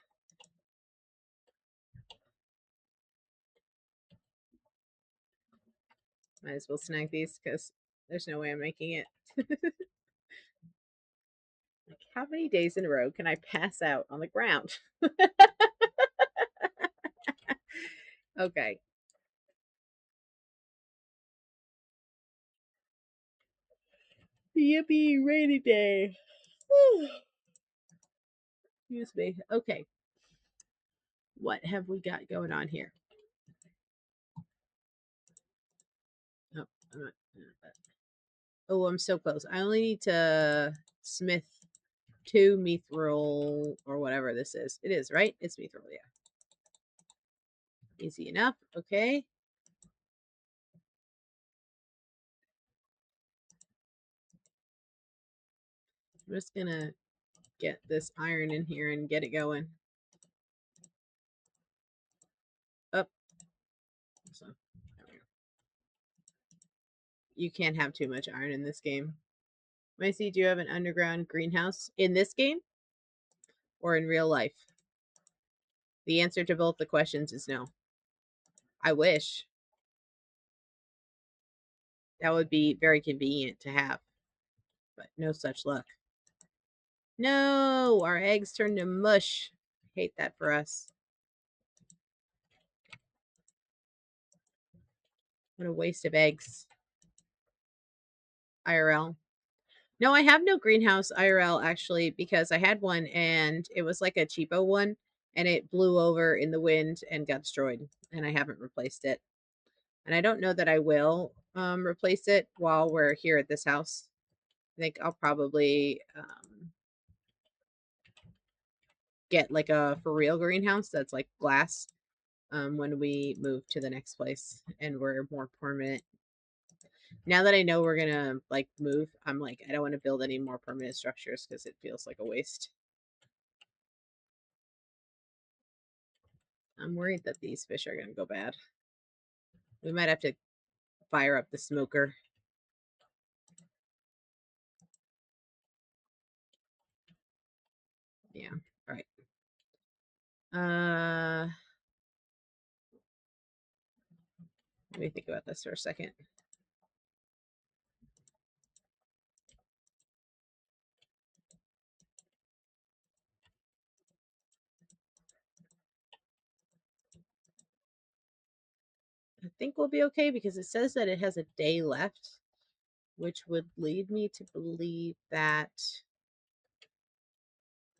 A: Might as well snag these because there's no way I'm making it. Like, how many days in a row can I pass out on the ground? Okay. Yippee, rainy day. Excuse me. Okay. What have we got going on here? Oh, oh, I'm so close. I only need to smith 2 mithril or whatever this is. It is, right? It's mithril, yeah. Easy enough. Okay. I'm just gonna get this iron in here and get it going. Up. So, you can't have too much iron in this game. Macy, do you have an underground greenhouse in this game or in real life? The answer to both the questions is no. I wish. That would be very convenient to have, but no such luck. No, our eggs turned to mush. Hate that for us. What a waste of eggs. IRL. No, I have no greenhouse IRL actually because I had one and it was like a cheapo one and it blew over in the wind and got destroyed and I haven't replaced it. And I don't know that I will replace it while we're here at this house. I think I'll probably get like a for real greenhouse that's like glass when we move to the next place and we're more permanent. Now that I know we're gonna like move, I'm like I don't want to build any more permanent structures because it feels like a waste. I'm worried that these fish are gonna go bad. We might have to fire up the smoker. Yeah. All right. Let me think about this for a second. I think we'll be okay because it says that it has a day left, which would lead me to believe that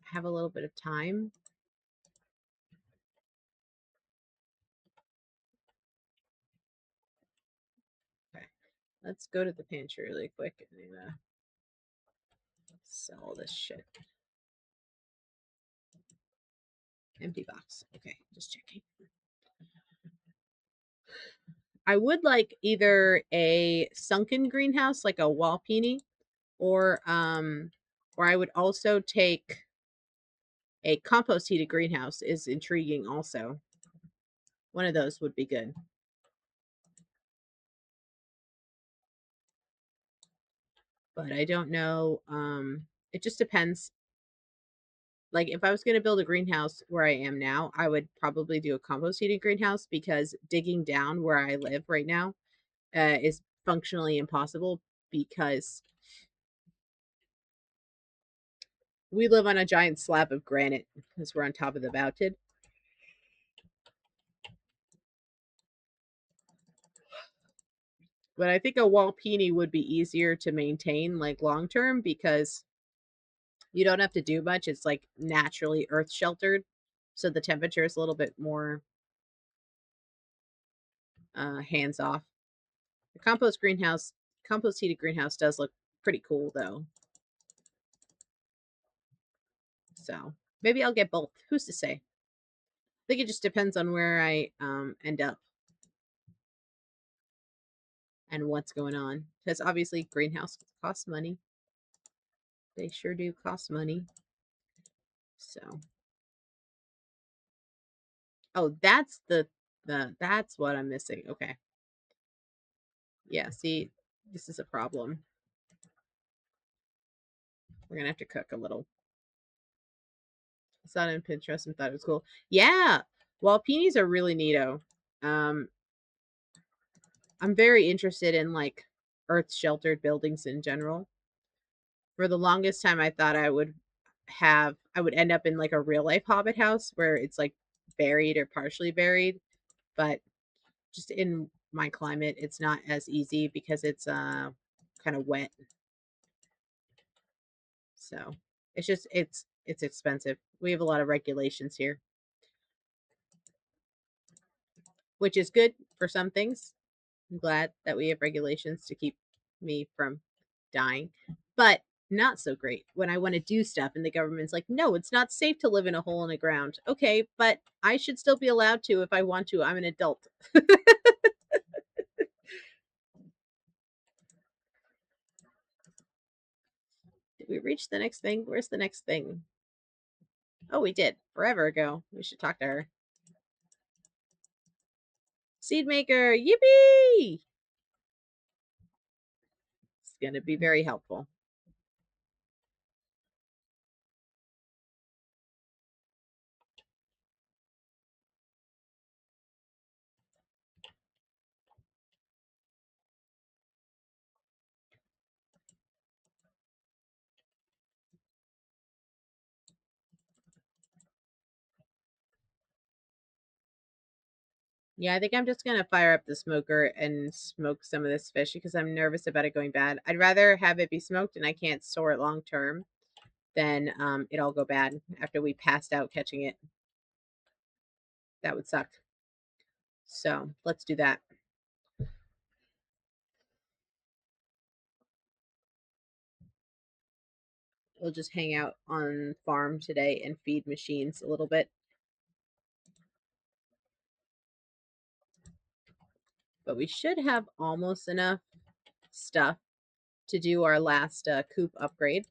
A: I have a little bit of time. Let's go to the pantry really quick and sell this shit. Empty box. Okay, just checking. I would like either a sunken greenhouse, like a wall peony, or I would also take a compost heated greenhouse. Is intriguing also. One of those would be good. But I don't know. It just depends. Like if I was going to build a greenhouse where I am now, I would probably do a compost heated greenhouse because digging down where I live right now is functionally impossible because we live on a giant slab of granite because we're on top of the mountain. But I think a wall peony would be easier to maintain like long term because you don't have to do much. It's like naturally earth sheltered. So the temperature is a little bit more hands off. The compost heated greenhouse does look pretty cool though. So maybe I'll get both. Who's to say? I think it just depends on where I end up and what's going on. Because obviously greenhouse costs money. They sure do cost money. So oh, that's that's what I'm missing. Okay. Yeah, see, this is a problem. We're gonna have to cook a little. I saw it on Pinterest and thought it was cool. Yeah. Well, peonies are really neato. Um, I'm very interested in like earth sheltered buildings in general. For the longest time I thought I would end up in like a real life hobbit house where it's like buried or partially buried, but just in my climate it's not as easy because it's kind of wet. So, it's just it's expensive. We have a lot of regulations here, which is good for some things. I'm glad that we have regulations to keep me from dying, but not so great when I want to do stuff and the government's like, no, it's not safe to live in a hole in the ground. Okay, but I should still be allowed to if I want to. I'm an adult. Did we reach the next thing? Where's the next thing? Oh, we did forever ago. We should talk to her. Seed maker, yippee! It's gonna be very helpful. Yeah, I think I'm just gonna fire up the smoker and smoke some of this fish because I'm nervous about it going bad. I'd rather have it be smoked and I can't store it long term than it all go bad after we passed out catching it. That would suck. So let's do that. We'll just hang out on farm today and feed machines a little bit. But we should have almost enough stuff to do our last coop upgrade.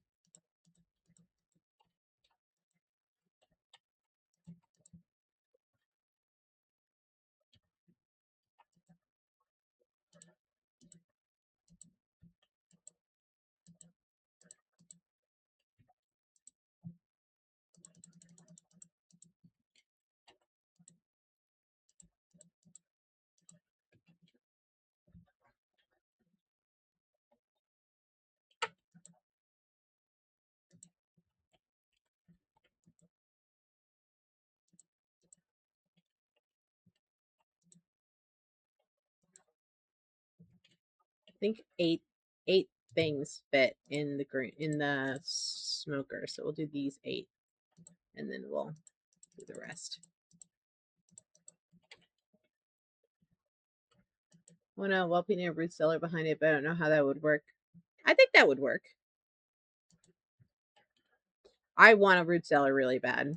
A: I think eight things fit in the smoker. So we'll do these 8 and then we'll do the rest. Want to well putting a root cellar behind it, but I don't know how that would work. I think that would work. I want a root cellar really bad.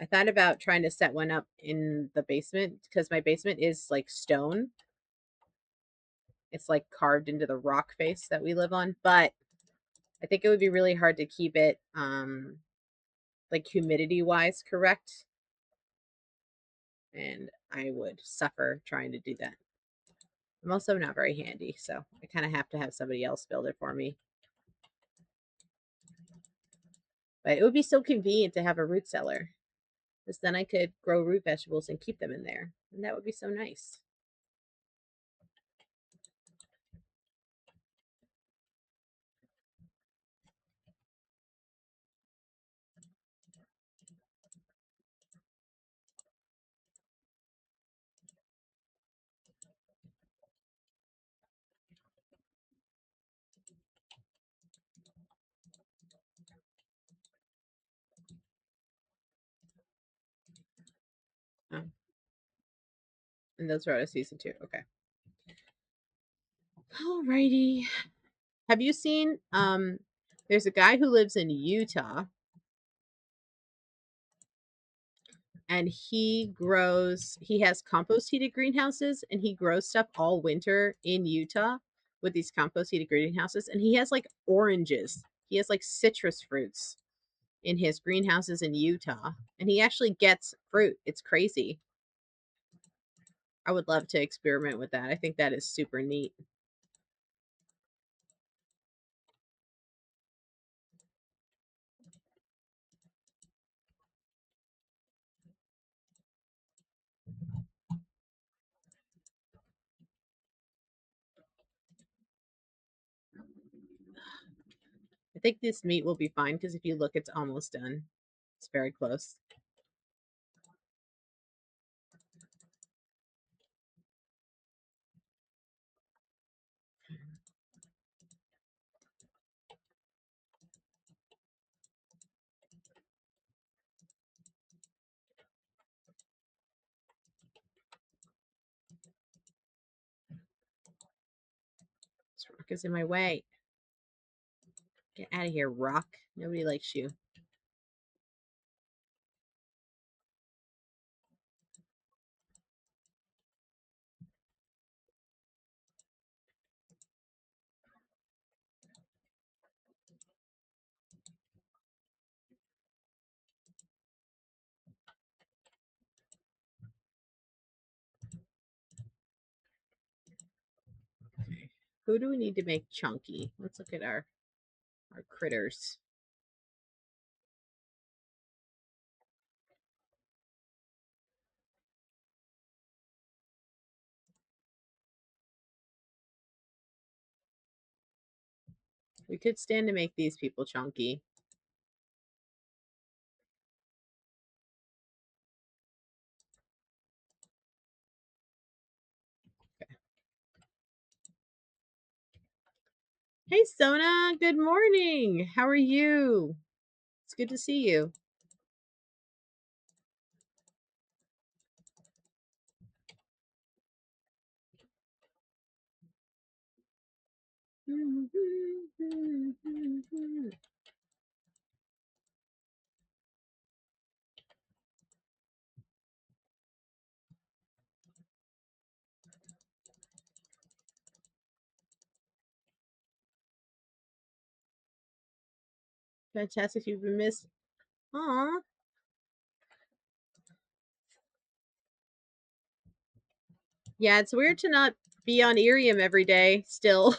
A: I thought about trying to set one up in the basement because my basement is like stone. It's like carved into the rock face that we live on, but I think it would be really hard to keep it like humidity wise correct, and I would suffer trying to do that. I'm also not very handy, so I kind of have to have somebody else build it for me. But it would be so convenient to have a root cellar, because then I could grow root vegetables and keep them in there, and that would be so nice. Oh, and those are out of season 2. Okay. Alrighty. Have you seen there's a guy who lives in Utah, and he has compost heated greenhouses, and he grows stuff all winter in Utah with these compost heated greenhouses, and he has like oranges. He has like citrus fruits in his greenhouses in Utah, and he actually gets fruit. It's crazy. I would love to experiment with that. I think that is super neat. I think this meat will be fine because if you look, it's almost done. It's very close. This rock is in my way. Get out of here, rock. Nobody likes you. Okay. Who do we need to make chunky? Let's look at our critters. We could stand to make these people chunky. Okay. Hey, Sona. Good morning. How are you? It's good to see you. Fantastic. You've been missed. Aw. Yeah, it's weird to not be on Irium every day still.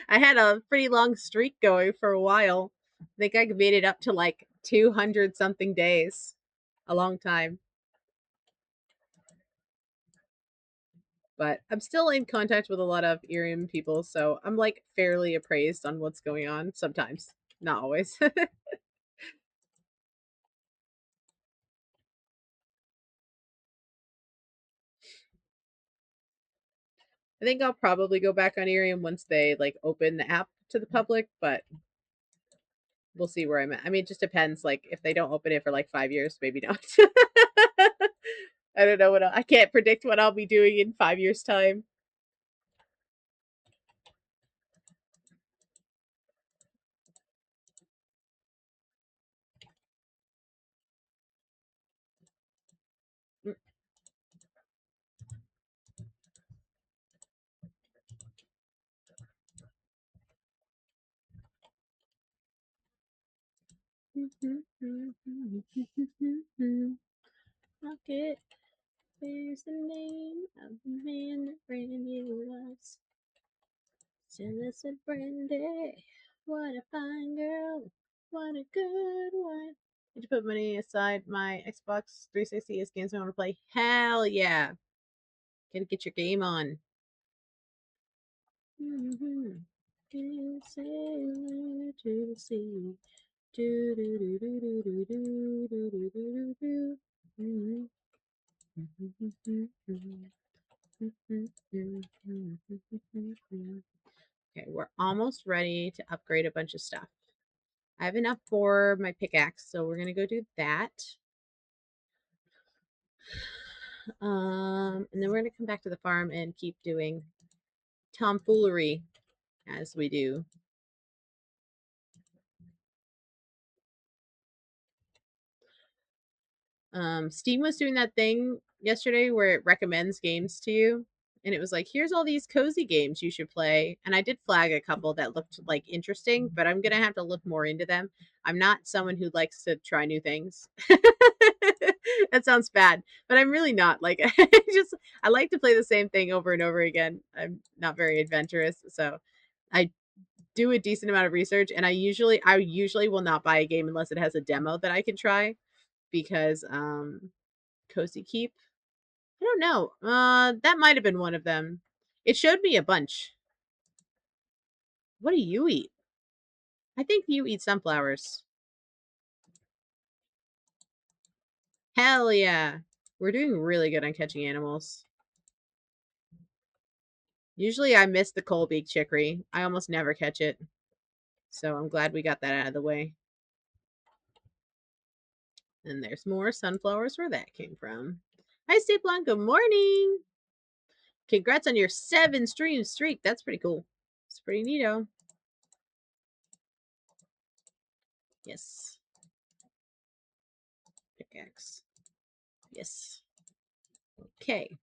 A: I had a pretty long streak going for a while. I think I made it up to like 200 something days. A long time. But I'm still in contact with a lot of Irium people, so I'm like fairly appraised on what's going on sometimes. Not always. I think I'll probably go back on Irium once they like open the app to the public, but we'll see where I'm at. I mean, it just depends. Like, if they don't open it for like 5 years, maybe not. I don't know I can't predict what I'll be doing in 5 years' time. Rocket, there's the name of the man that Brandy was. Stella said, Brandy, what a fine girl, what a good one. Did you put money aside? My Xbox 360 is games I want to play. Hell yeah. Gotta get your game on. Mm-hmm. Sailor to the sea. Do do do do do do do do do do do do. Okay, we're almost ready to upgrade a bunch of stuff. I have enough for my pickaxe, so we're gonna go do that. And then we're gonna come back to the farm and keep doing tomfoolery as we do. Steam was doing that thing yesterday where it recommends games to you, and it was like, here's all these cozy games you should play. And I did flag a couple that looked like interesting, but I'm gonna have to look more into them. I'm not someone who likes to try new things. That sounds bad, but I'm really not. Like, I like to play the same thing over and over again. I'm not very adventurous, so I do a decent amount of research, and I usually will not buy a game unless it has a demo that I can try, because Cozy Keep, I don't know. That might have been one of them. It showed me a bunch. What do you eat? I think you eat sunflowers. Hell yeah. We're doing really good on catching animals. Usually I miss the coal beak chicory. I almost never catch it. So I'm glad we got that out of the way. And there's more sunflowers where that came from. Hi, Staplon. Good morning. Congrats on your 7 stream streak. That's pretty cool. It's pretty neato. Yes. Pickaxe. Yes. Okay.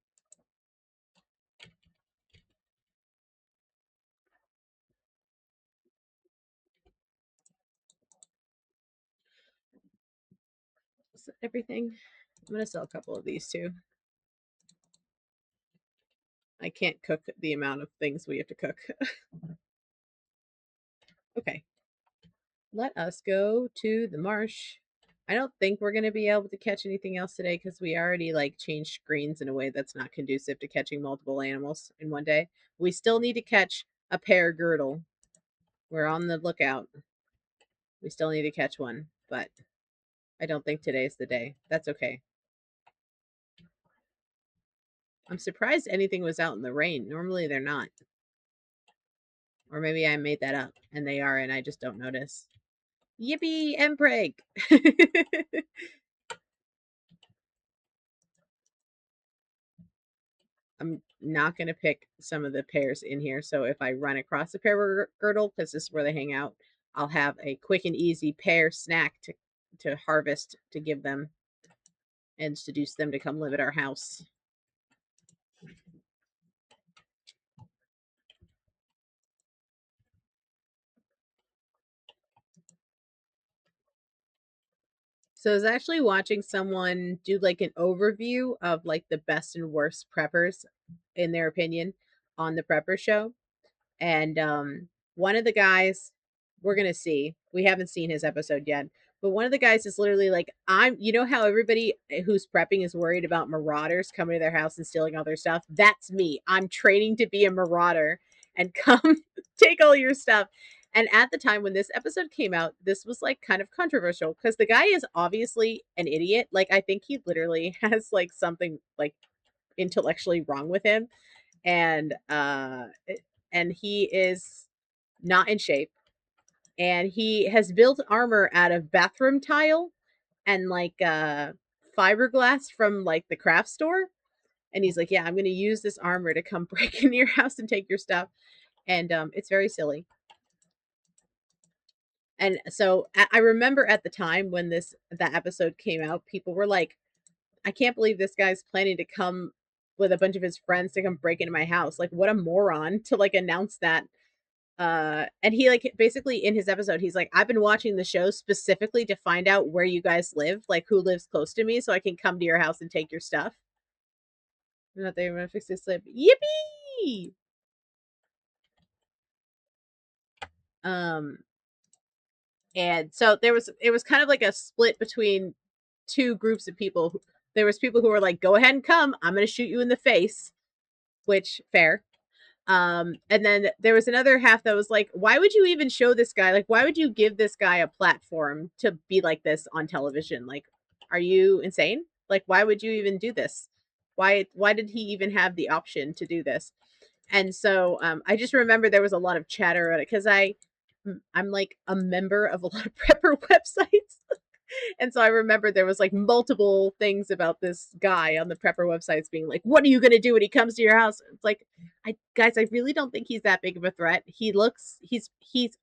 A: Is that everything? I'm going to sell a couple of these too. I can't cook the amount of things we have to cook. Okay. Let us go to the marsh. I don't think we're going to be able to catch anything else today because we already like changed screens in a way that's not conducive to catching multiple animals in one day. We still need to catch a pear girdle. We're on the lookout. We still need to catch one, but I don't think today's the day. That's okay. I'm surprised anything was out in the rain. Normally they're not. Or maybe I made that up and they are and I just don't notice. Yippee and prig. I'm not going to pick some of the pears in here. So if I run across a pear girdle, because this is where they hang out, I'll have a quick and easy pear snack to harvest to give them and seduce them to come live at our house. So I was actually watching someone do like an overview of like the best and worst preppers in their opinion on the prepper show. And one of the guys, we're gonna see, we haven't seen his episode yet, but one of the guys is literally like, I'm, you know how everybody who's prepping is worried about marauders coming to their house and stealing all their stuff? That's me. I'm training to be a marauder and come take all your stuff. And at the time when this episode came out, this was like kind of controversial because the guy is obviously an idiot. Like, I think he literally has like something like intellectually wrong with him. And and he is not in shape, and he has built armor out of bathroom tile and like fiberglass from like the craft store. And he's like, yeah, I'm going to use this armor to come break into your house and take your stuff. And it's very silly. And so I remember at the time when that episode came out, people were like, I can't believe this guy's planning to come with a bunch of his friends to come break into my house. Like, what a moron to like announce that. And he like basically in his episode, he's like, I've been watching the show specifically to find out where you guys live, like who lives close to me, so I can come to your house and take your stuff. Not they want to fix this slip. Yippee! Um, and so it was kind of like a split between two groups of people. There was people who were like, go ahead and come, I'm gonna shoot you in the face, which fair. And then there was another half that was like, why would you even show this guy, like why would you give this guy a platform to be like this on television? Like, are you insane? Like, why would you even do this? Why did he even have the option to do this? And so I just remember there was a lot of chatter about it because I'm like a member of a lot of prepper websites. And so I remember there was like multiple things about this guy on the prepper websites being like, what are you going to do when he comes to your house? It's like, guys, I really don't think he's that big of a threat. He's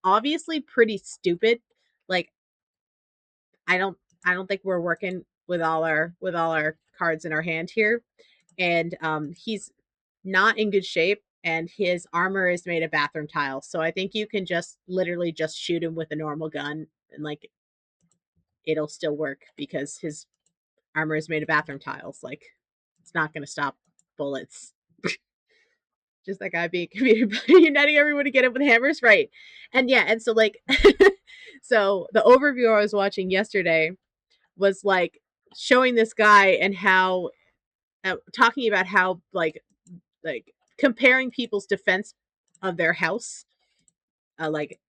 A: obviously pretty stupid. Like, I don't, I don't think we're working with all our cards in our hand here. And he's not in good shape. And his armor is made of bathroom tiles. So I think you can just literally just shoot him with a normal gun and like it'll still work because his armor is made of bathroom tiles. Like, it's not going to stop bullets. Just that guy being a comedian, uniting everyone to get him with hammers, right? And yeah, and so like, so the overview I was watching yesterday was like showing this guy and how talking about how like comparing people's defense of their house, like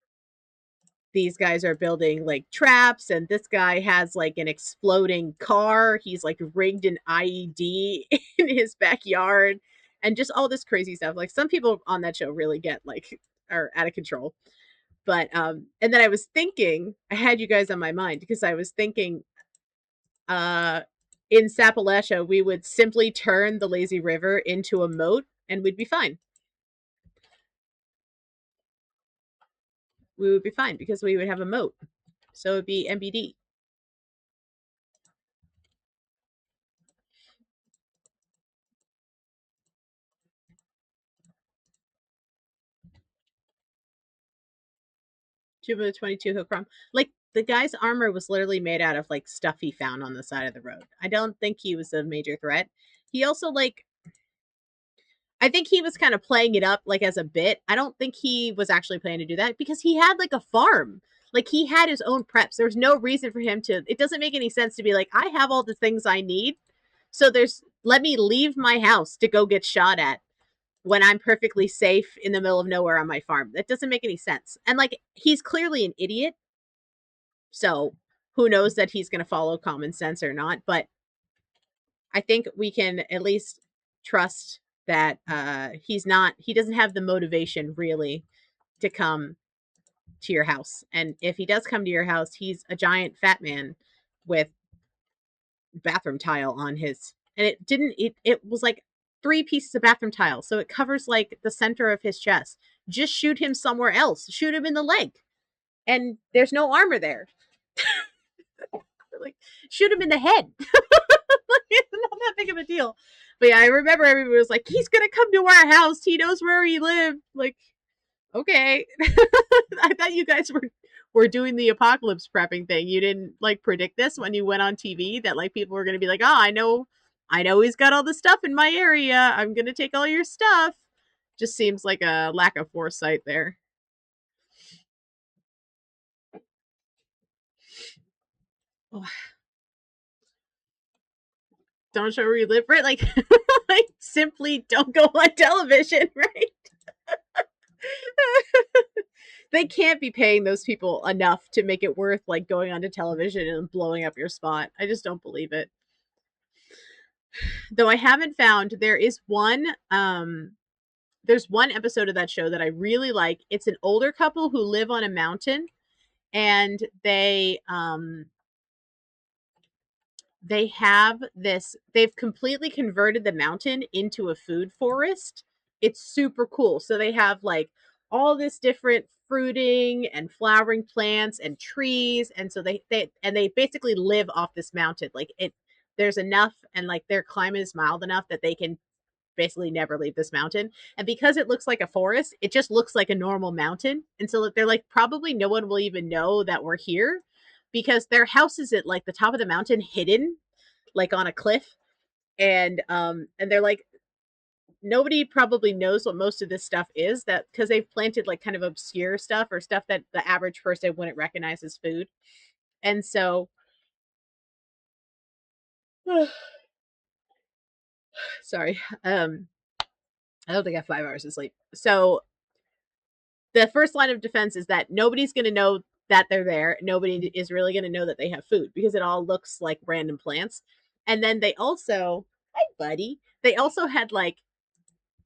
A: these guys are building like traps and this guy has like an exploding car, he's like rigged an IED in his backyard and just all this crazy stuff. Like some people on that show really get like are out of control. But and then I was thinking, I had you guys on my mind because I was thinking uh in Sapalachia we would simply turn the lazy river into a moat and we'd be fine. We would be fine because we would have a moat. So it'd be MBD. Juba 22 Hook Rum. Like the guy's armor was literally made out of like stuff he found on the side of the road. I don't think he was a major threat. He also like I think he was kind of playing it up like as a bit. I don't think he was actually planning to do that because he had like a farm. Like he had his own preps. There's no reason for him to it doesn't make any sense to be like, I have all the things I need. So there's let me leave my house to go get shot at when I'm perfectly safe in the middle of nowhere on my farm. That doesn't make any sense. And like he's clearly an idiot. So who knows that he's going to follow common sense or not, but I think we can at least trust that he doesn't have the motivation really to come to your house. And if he does come to your house, he's a giant fat man with bathroom tile on his and it was like three pieces of bathroom tile. So it covers like the center of his chest. Just shoot him somewhere else. Shoot him in the leg. And there's no armor there. Like shoot him in the head. It's not that big of a deal. But yeah, I remember everybody was like, he's gonna come to our house. He knows where we live. Like, okay. I thought you guys were doing the apocalypse prepping thing. You didn't like predict this when you went on TV that like people were gonna be like, oh, I know he's got all the stuff in my area. I'm gonna take all your stuff. Just seems like a lack of foresight there. Oh, don't show where you live, right? Like, like simply don't go on television, right? They can't be paying those people enough to make it worth like going onto television and blowing up your spot. I just don't believe it. Though I haven't found there's one episode of that show that I really like. It's an older couple who live on a mountain and they've completely converted the mountain into a food forest. It's super cool. So they have like all this different fruiting and flowering plants and trees, and so they basically live off this mountain. Like it there's enough, and like their climate is mild enough that they can basically never leave this mountain. And because it looks like a forest, it just looks like a normal mountain. And so they're like, probably no one will even know that we're here, because their house is at like the top of the mountain, hidden like on a cliff. And they're like, nobody probably knows what most of this stuff is, that because they've planted like kind of obscure stuff or stuff that the average person wouldn't recognize as food. And so sorry. I don't think I have 5 hours of sleep. So the first line of defense is that nobody's going to know that they're there. Nobody is really going to know that they have food, because it all looks like random plants. And then they also, hi buddy, they also had like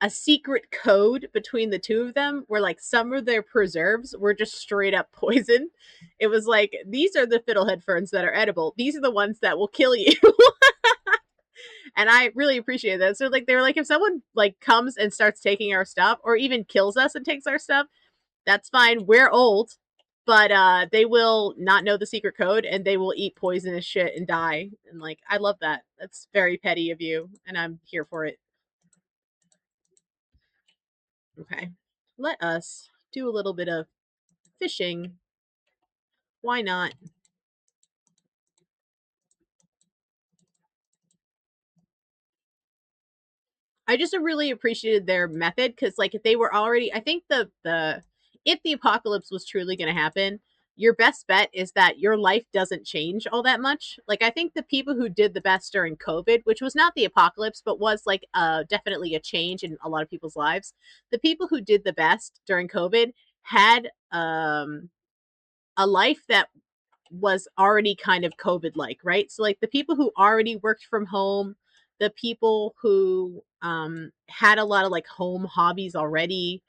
A: a secret code between the two of them, where like some of their preserves were just straight up poison. It was like, these are the fiddlehead ferns that are edible. These are the ones that will kill you. And I really appreciate that. So like they were like, if someone like comes and starts taking our stuff, or even kills us and takes our stuff, that's fine. We're old, but they will not know the secret code, and they will eat poisonous shit and die. And like, I love that. That's very petty of you, and I'm here for it. Okay. Let us do a little bit of fishing. Why not? I just really appreciated their method, because like if they were already, I think the if the apocalypse was truly going to happen, your best bet is that your life doesn't change all that much. Like I think the people who did the best during COVID, which was not the apocalypse but was like definitely a change in a lot of people's lives, the people who did the best during COVID had a life that was already kind of COVID like, right? So like the people who already worked from home, the people who had a lot of like home hobbies already,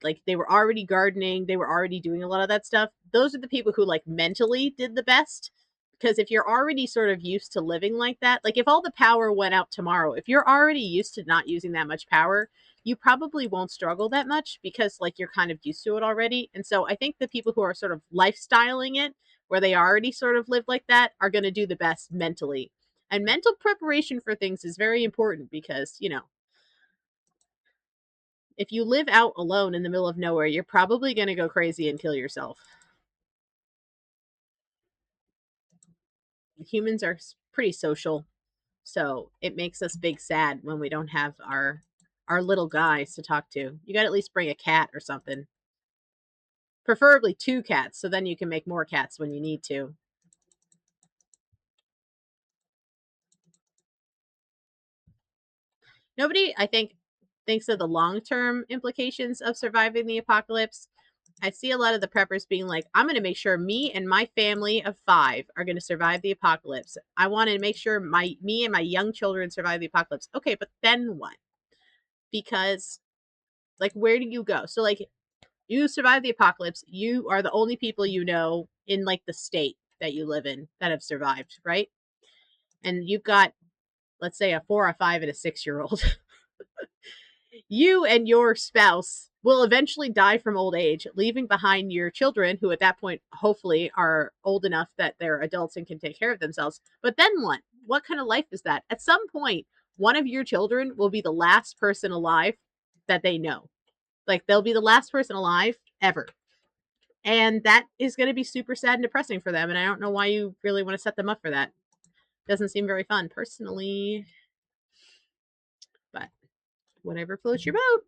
A: like they were already gardening, they were already doing a lot of that stuff. Those are the people who like mentally did the best. Because if you're already sort of used to living like that, like if all the power went out tomorrow, if you're already used to not using that much power, you probably won't struggle that much, because like you're kind of used to it already. And so I think the people who are sort of lifestyling it, where they already sort of live like that, are going to do the best mentally. And mental preparation for things is very important, because, you know, if you live out alone in the middle of nowhere, you're probably going to go crazy and kill yourself. Humans are pretty social, so it makes us big sad when we don't have our little guys to talk to. You got to at least bring a cat or something. Preferably two cats, so then you can make more cats when you need to. Nobody, I think, thinks of the long-term implications of surviving the apocalypse. I see a lot of the preppers being like, I'm going to make sure me and my family of 5 are going to survive the apocalypse. I want to make sure me and my young children survive the apocalypse. Okay, but then what? Because like, where do you go? So like, you survive the apocalypse, you are the only people you know in like the state that you live in that have survived, right? And you've got, let's say, a 4, a 5, and a 6-year old. You and your spouse will eventually die from old age, leaving behind your children, who at that point hopefully are old enough that they're adults and can take care of themselves. But then what? What kind of life is that? At some point, one of your children will be the last person alive that they know. Like, they'll be the last person alive ever. And that is going to be super sad and depressing for them. And I don't know why you really want to set them up for that. Doesn't seem very fun, personally. But whatever floats your boat.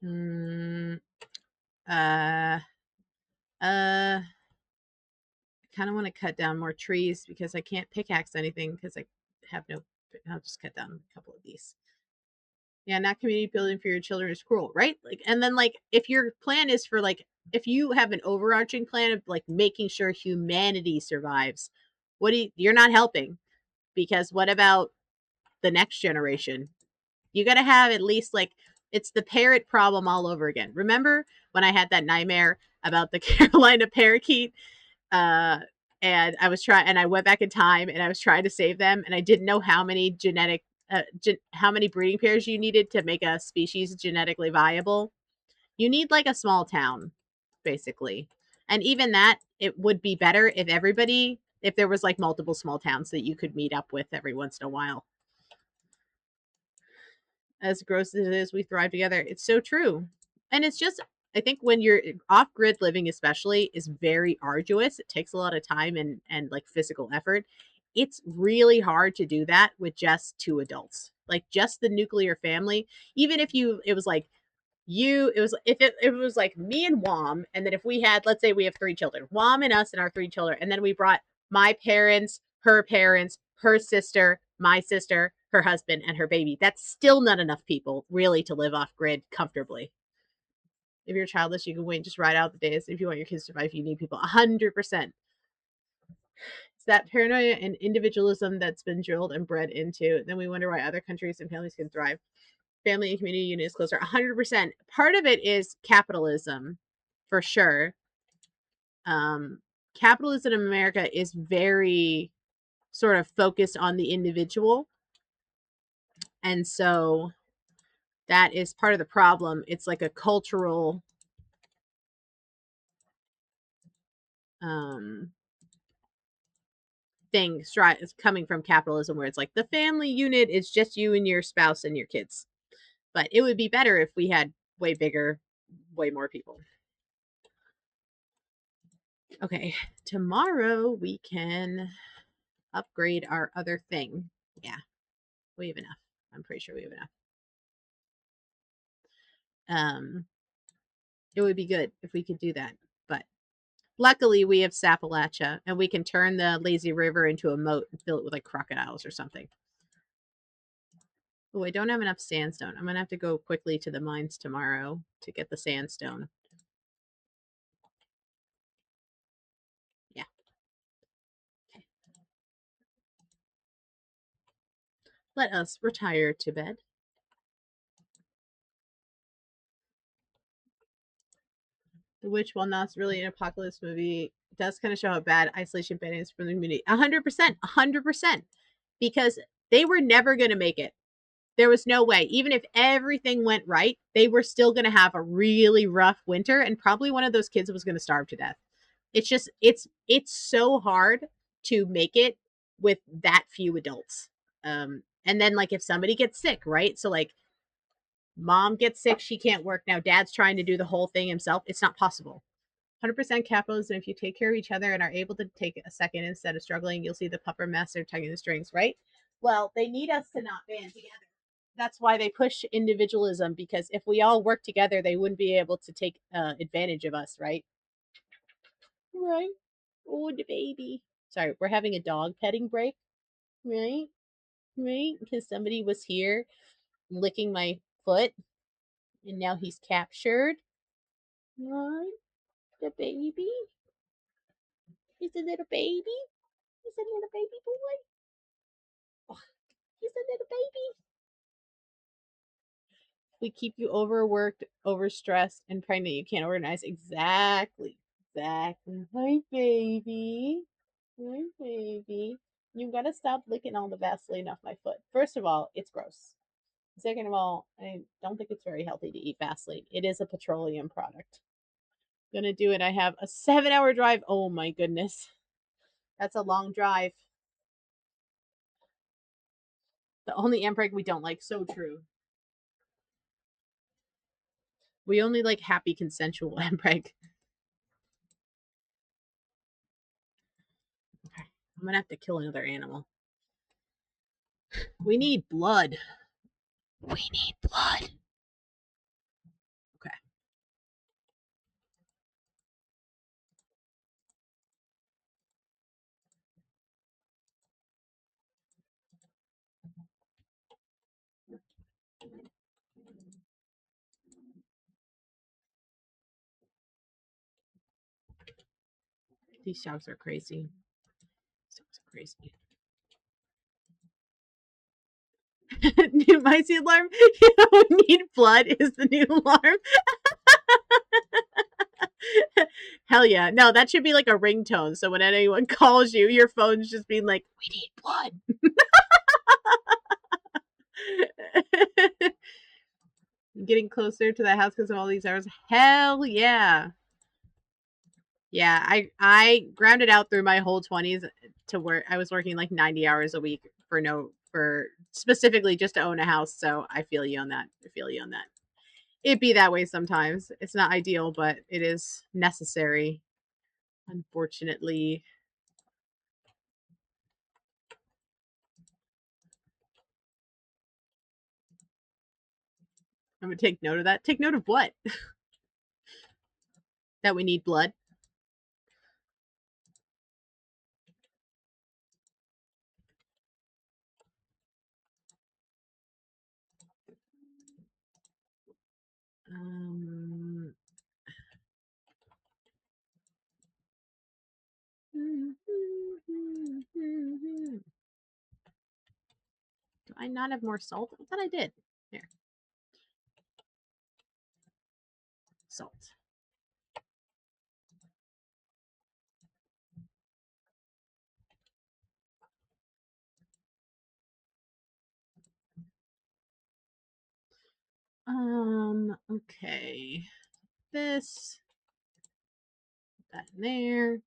A: Mm, uh, uh, I kind of want to cut down more trees, because I can't pickaxe anything, because I have no. I'll just cut down a couple of these. Yeah, not community building for your children is cruel, right? Like, and then like, if your plan is for like, if you have an overarching plan of like making sure humanity survives, you're not helping, because what about the next generation? You got to have at least like, it's the parrot problem all over again. Remember when I had that nightmare about the Carolina parakeet. Uh, and I went back in time and I was trying to save them, and I didn't know how many how many breeding pairs you needed to make a species genetically viable. You need like a small town, basically. And even that, it would be better if there was like multiple small towns that you could meet up with every once in a while. As gross as it is, we thrive together. It's so true. And it's just, I think when you're off grid living, especially, is very arduous. It takes a lot of time and like physical effort. It's really hard to do that with just two adults, like just the nuclear family. Even if it was like it was if it was like me and Wom, and then if we had, let's say we have three children, Wom and us and our three children, and then we brought my parents, her sister, her husband, and her baby. That's still not enough people really to live off grid comfortably. If you're childless, you can wait and just ride out the days. If you want your kids to survive, you need people 100%. It's that paranoia and individualism that's been drilled and bred into. Then we wonder why other countries and families can thrive. Family and community unit is closer. 100%. Part of it is capitalism, for sure. Capitalism in America is very sort of focused on the individual. And so that is part of the problem. It's like a cultural thing coming from capitalism, where it's like the family unit is just you and your spouse and your kids. But it would be better if we had way bigger, way more people. Okay, tomorrow we can upgrade our other thing. Yeah, we have enough. I'm pretty sure we have enough. It would be good if we could do that, but luckily we have Appalachia, and we can turn the lazy river into a moat and fill it with like crocodiles or something. Oh, I don't have enough sandstone. I'm gonna have to go quickly to the mines tomorrow to get the sandstone. Yeah. Okay. Let us retire to bed. The Witch, while not really an apocalypse movie, does kind of show how bad isolation ban is from the community. 100%, 100%. Because they were never going to make it. There was no way. Even if everything went right, they were still going to have a really rough winter, and probably one of those kids was going to starve to death. It's just, it's so hard to make it with that few adults. And then like if somebody gets sick, right? So like mom gets sick, she can't work. Now dad's trying to do the whole thing himself. It's not possible. 100% capitalism. If you take care of each other and are able to take a second instead of struggling, you'll see the pupper master tugging the strings, right? Well, they need us to not band together. That's why they push individualism, because if we all work together, they wouldn't be able to take advantage of us, right? Right. Oh, the baby. Sorry, we're having a dog petting break, right? Right? Because somebody was here licking my foot, and now he's captured. Right? The baby. He's a little baby. He's a little baby boy. Oh, he's a little baby. We keep you overworked, overstressed, and pregnant. You can't organize. Exactly. Exactly. Hi, baby. Hi, baby. You gotta stop licking all the Vaseline off my foot. First of all, it's gross. Second of all, I don't think it's very healthy to eat Vaseline. It is a petroleum product. Gonna do it. I have a 7-hour drive. Oh my goodness. That's a long drive. The only Ampreg we don't like. So true. We only like happy consensual Ampreg. Okay. I'm gonna have to kill another animal. We need blood. We need blood. Okay. These dogs are crazy. These dogs are crazy. New Micey alarm. You know, we need blood is the new alarm. Hell yeah. No, that should be like a ringtone. So when anyone calls you, your phone's just being like, we need blood. Getting closer to the house because of all these hours. Hell yeah. Yeah, I grounded out through my whole 20s to where I was working like 90 hours a week for specifically just to own a house. So I feel you on that. I feel you on that. It be that way sometimes. It's not ideal, but it is necessary. Unfortunately, I'm gonna take note of that. Take note of what? That we need blood. Um, do I not have more salt? I thought I did. Here, salt. Okay. This, that in there.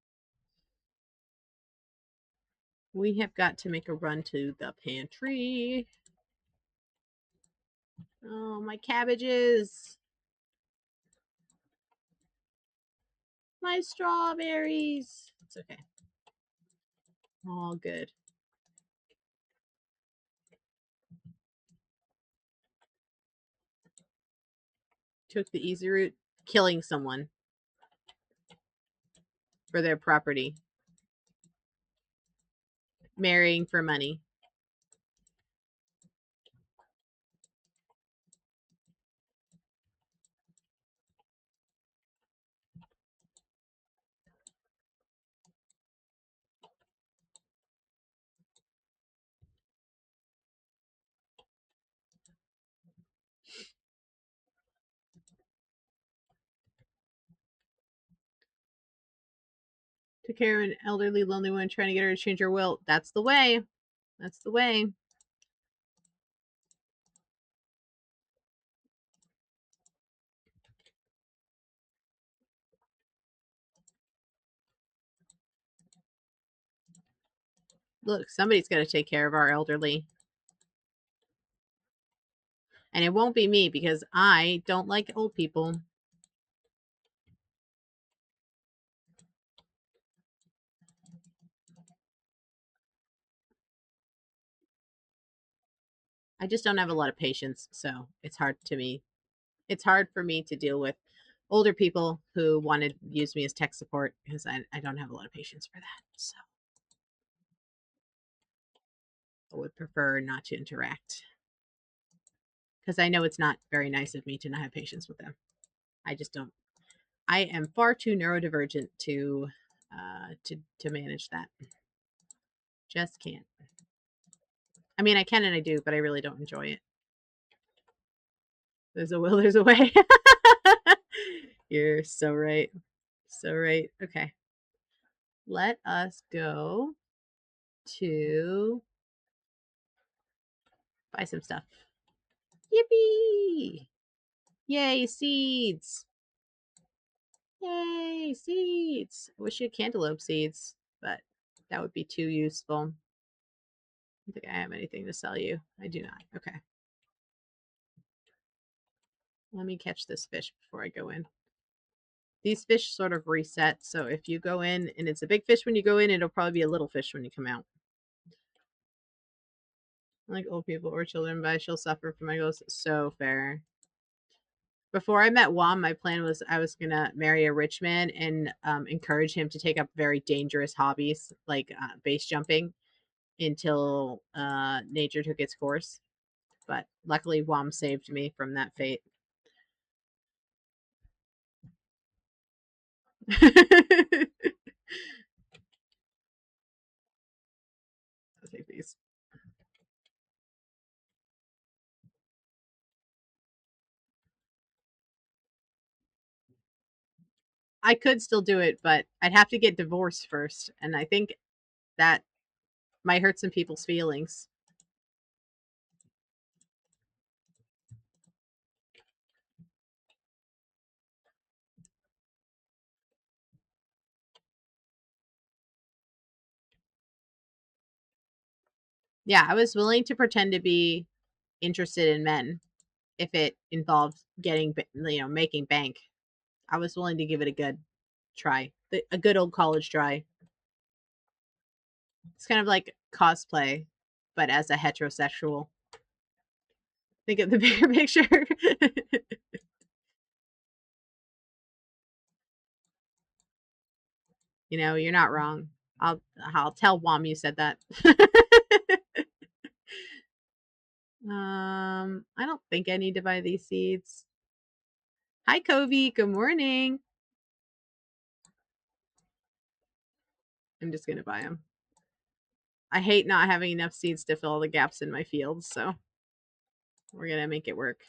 A: We have got to make a run to the pantry. Oh, my cabbages. My strawberries. It's okay. All good. Took the easy route, killing someone for their property, marrying for money. Took care of an elderly, lonely woman trying to get her to change her will. That's the way. That's the way. Look, somebody's got to take care of our elderly. And it won't be me because I don't like old people. I just don't have a lot of patience, so it's hard to me. It's hard for me to deal with older people who want to use me as tech support because I don't have a lot of patience for that. So I would prefer not to interact because I know it's not very nice of me to not have patience with them. I just don't. I am far too neurodivergent to manage that. Just can't. I mean, I can and I do, but I really don't enjoy it. There's a will, there's a way. You're so right. So right. Okay. Let us go to buy some stuff. Yippee! Yay, seeds! Yay, seeds! I wish you had cantaloupe seeds, but that would be too useful. I don't think I have anything to sell you. I do not. Okay. Let me catch this fish before I go in. These fish sort of reset, so if you go in and it's a big fish when you go in, it'll probably be a little fish when you come out. Like old people or children, but I shall suffer from my ghost. So fair. Before I met Wom, my plan was I was gonna marry a rich man and encourage him to take up very dangerous hobbies like base jumping until nature took its course. But luckily, Wom saved me from that fate. I'll take these. I could still do it, but I'd have to get divorced first, and I think that might hurt some people's feelings. Yeah, I was willing to pretend to be interested in men if it involved making bank. I was willing to give it a good try, a good old college try. It's kind of like cosplay, but as a heterosexual. Think of the bigger picture. You're not wrong. I'll tell Wom you said that. I don't think I need to buy these seeds. Hi, Covey. Good morning. I'm just gonna buy them. I hate not having enough seeds to fill the gaps in my fields, so we're gonna make it work.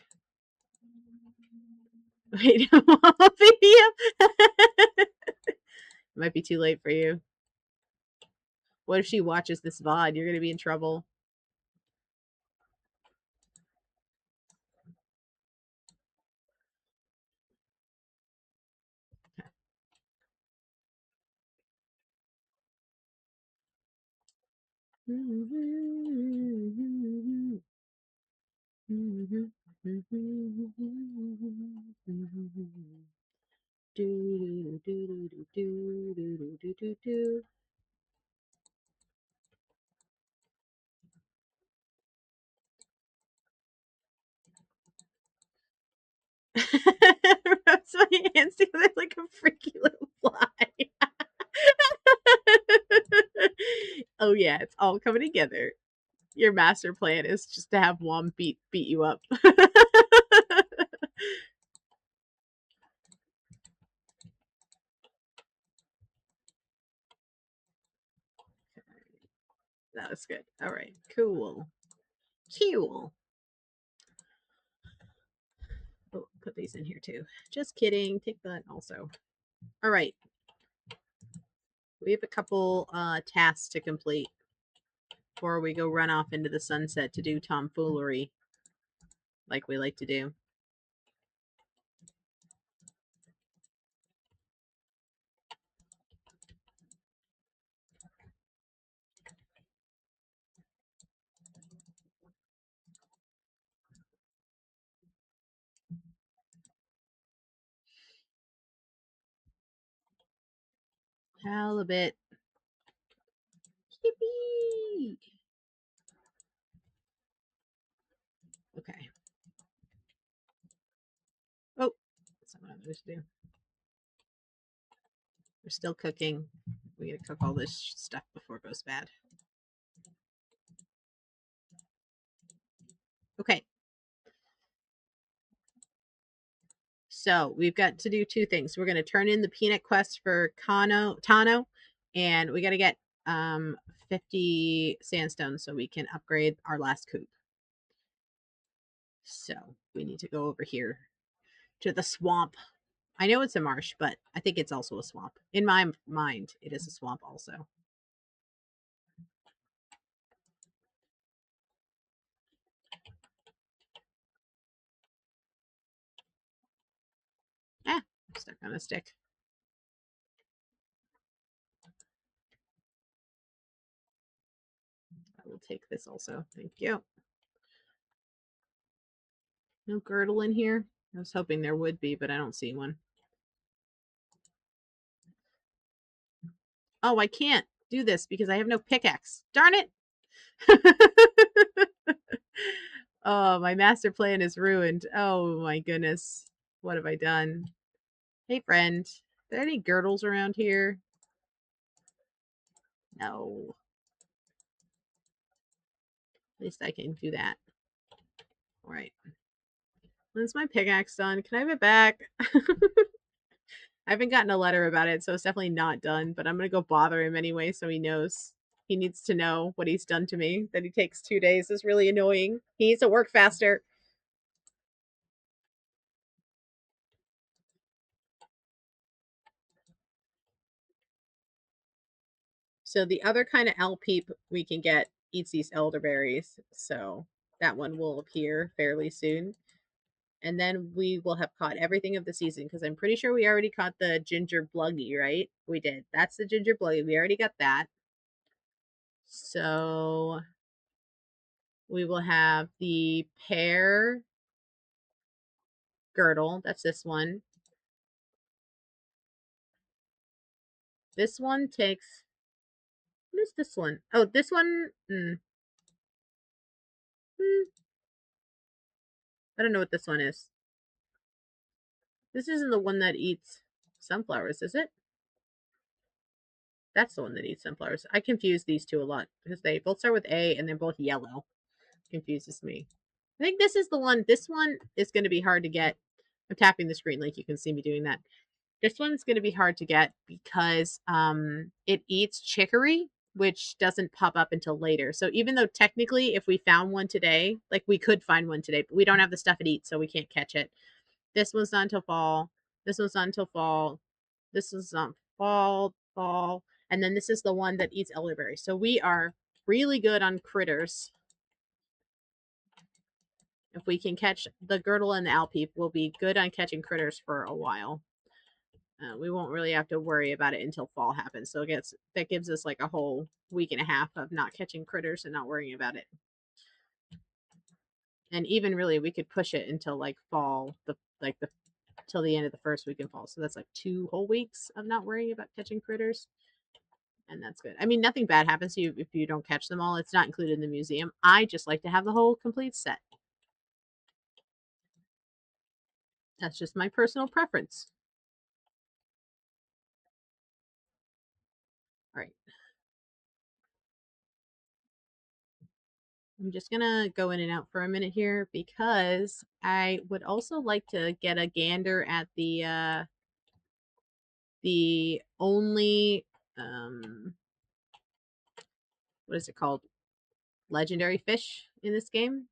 A: Wait, video. Might be too late for you. What if she watches this VOD? You're gonna be in trouble. Rubs my hands together like a freaky little fly. Oh yeah, it's all coming together. Your master plan is just to have Wom beat you up. That was good. All right, cool. Cool. Oh, put these in here too. Just kidding. Take that also. All right. We have a couple tasks to complete before we go run off into the sunset to do tomfoolery like we like to do. Halibut. Yippee! Okay. Oh, that's not what I was to do. We're still cooking. We gotta cook all this stuff before it goes bad. Okay. So we've got to do two things. We're going to turn in the peanut quest for Tano, and we got to get 50 sandstone so we can upgrade our last coop. So we need to go over here to the swamp. I know it's a marsh, but I think it's also a swamp. In my mind, it is a swamp also. I'm stuck on a stick. I will take this also. Thank you. No girdle in here? I was hoping there would be, but I don't see one. Oh, I can't do this because I have no pickaxe. Darn it! Oh, my master plan is ruined. Oh my goodness. What have I done? Hey, friend. Are there any girdles around here? No. At least I can do that. All right. When's my pickaxe done? Can I have it back? I haven't gotten a letter about it, so it's definitely not done, but I'm going to go bother him anyway so he knows. He needs to know what he's done to me. That he takes 2 days is really annoying. He needs to work faster. So the other kind of owl peep we can get eats these elderberries. So that one will appear fairly soon. And then we will have caught everything of the season because I'm pretty sure we already caught the ginger bluggy, right? We did. That's the ginger bluggy. We already got that. So we will have the pear girdle. That's this one. This one takes. What is this one? Oh, this one. I don't know what this one is. This isn't the one that eats sunflowers, is it? That's the one that eats sunflowers. I confuse these two a lot because they both start with A and they're both yellow. Confuses me. I think this is the one. This one is going to be hard to get. I'm tapping the screen like you can see me doing that. This one's going to be hard to get because it eats chicory, which doesn't pop up until later. So even though technically if we found one today, like we could find one today, but we don't have the stuff it eats, so we can't catch it. This one's not until fall. This one's not until fall. This is fall. And then this is the one that eats elderberry. So we are really good on critters. If we can catch the girdle and the owl peep, we'll be good on catching critters for a while. We won't really have to worry about it until fall happens. So that gives us like a whole week and a half of not catching critters and not worrying about it. And even really, we could push it until like fall, till the end of the first week in fall. So that's like 2 whole weeks of not worrying about catching critters. And that's good. I mean, nothing bad happens to you if you don't catch them all. It's not included in the museum. I just like to have the whole complete set. That's just my personal preference. All right. I'm just gonna go in and out for a minute here because I would also like to get a gander at the only what is it called? Legendary fish in this game.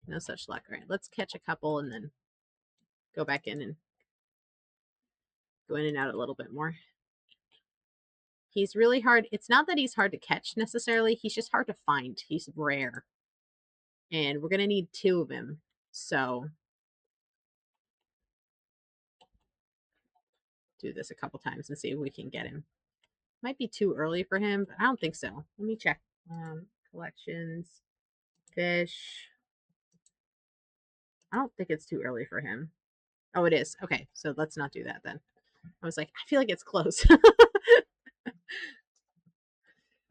A: No such luck. All right, let's catch a couple and then go back in and go in and out a little bit more. He's really hard. It's not that he's hard to catch necessarily. He's just hard to find. He's rare. And we're going to need 2 of him. So do this a couple times and see if we can get him. Might be too early for him, but I don't think so. Let me check. Collections, fish. I don't think it's too early for him. Oh, it is. Okay, so let's not do that then. I was like, I feel like it's close.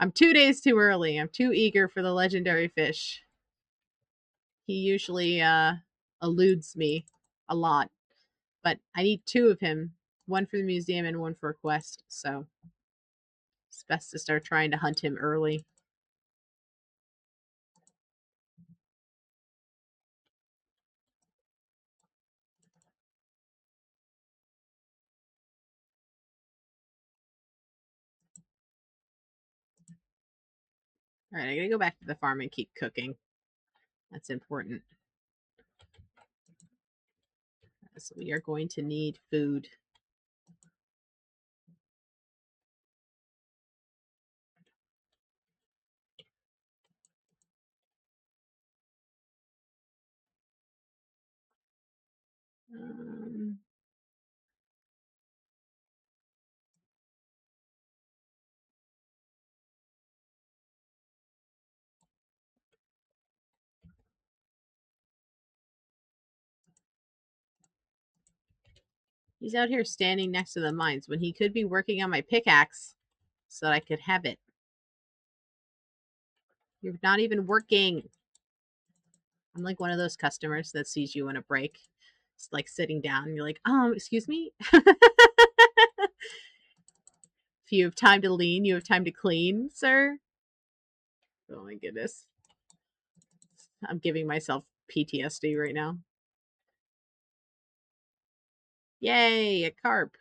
A: I'm 2 days too early. I'm too eager for the legendary fish. He usually eludes me a lot, but I need 2 of him, one for the museum and one for a quest. So it's best to start trying to hunt him early. All right, I gotta go back to the farm and keep cooking. That's important. So we are going to need food. Um, he's out here standing next to the mines when he could be working on my pickaxe so that I could have it. You're not even working. I'm like one of those customers that sees you on a break. It's like sitting down and you're like, excuse me? If you have time to lean, you have time to clean, sir. Oh my goodness. I'm giving myself PTSD right now. Yay, a carp.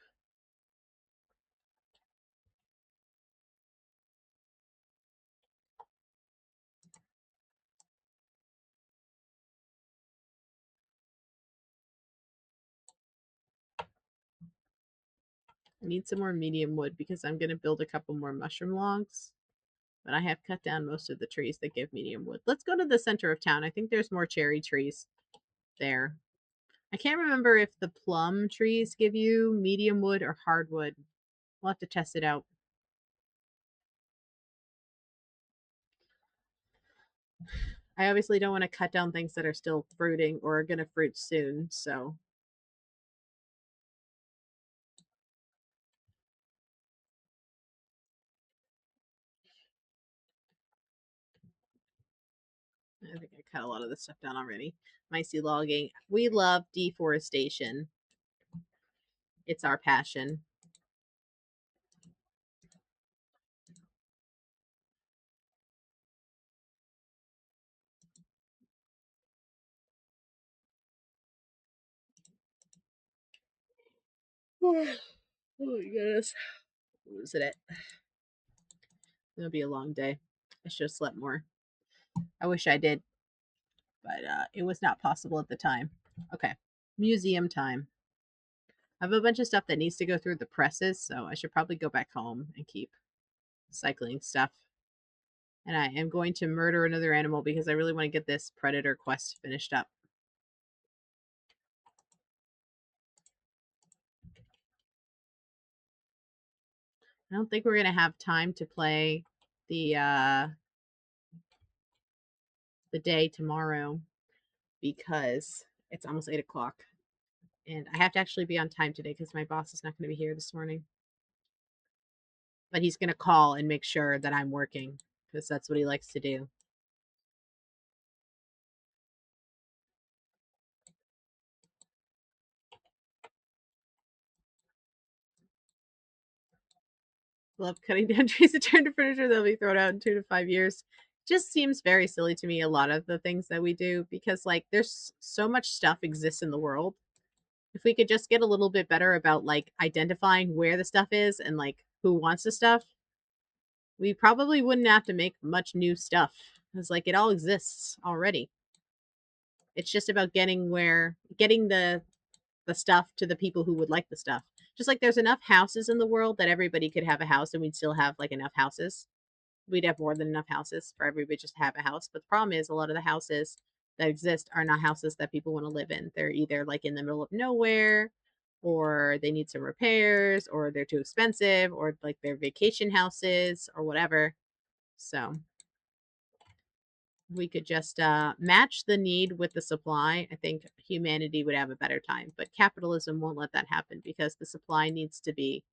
A: I need some more medium wood because I'm going to build a couple more mushroom logs. But I have cut down most of the trees that give medium wood. Let's go to the center of town. I think there's more cherry trees there. I can't remember if the plum trees give you medium wood or hardwood. We'll have to test it out. I obviously don't want to cut down things that are still fruiting or are going to fruit soon, so I think I cut a lot of this stuff down already. Micey logging. We love deforestation. It's our passion. Oh my goodness. What was it? It'll be a long day. I should have slept more. I wish I did, but it was not possible at the time. Okay, museum time. I have a bunch of stuff that needs to go through the presses, so I should probably go back home and keep cycling stuff. And I am going to murder another animal because I really want to get this predator quest finished up. I don't think we're gonna have time to play the uh the day tomorrow because it's almost 8 o'clock. And I have to actually be on time today because my boss is not going to be here this morning. But he's going to call and make sure that I'm working because that's what he likes to do. Love cutting down trees to turn to furniture that'll be thrown out in 2 to 5 years. Just seems very silly to me, a lot of the things that we do, because like there's so much stuff exists in the world. If we could just get a little bit better about like identifying where the stuff is and like who wants the stuff, we probably wouldn't have to make much new stuff because like it all exists already. It's just about getting the stuff to the people who would like the stuff. Just like there's enough houses in the world that everybody could have a house and we'd still have like enough houses. We'd have more than enough houses for everybody just to have a house. But the problem is a lot of the houses that exist are not houses that people want to live in. They're either like in the middle of nowhere or they need some repairs or they're too expensive or like they're vacation houses or whatever. So we could just match the need with the supply, I think humanity would have a better time. But capitalism won't let that happen because the supply needs to be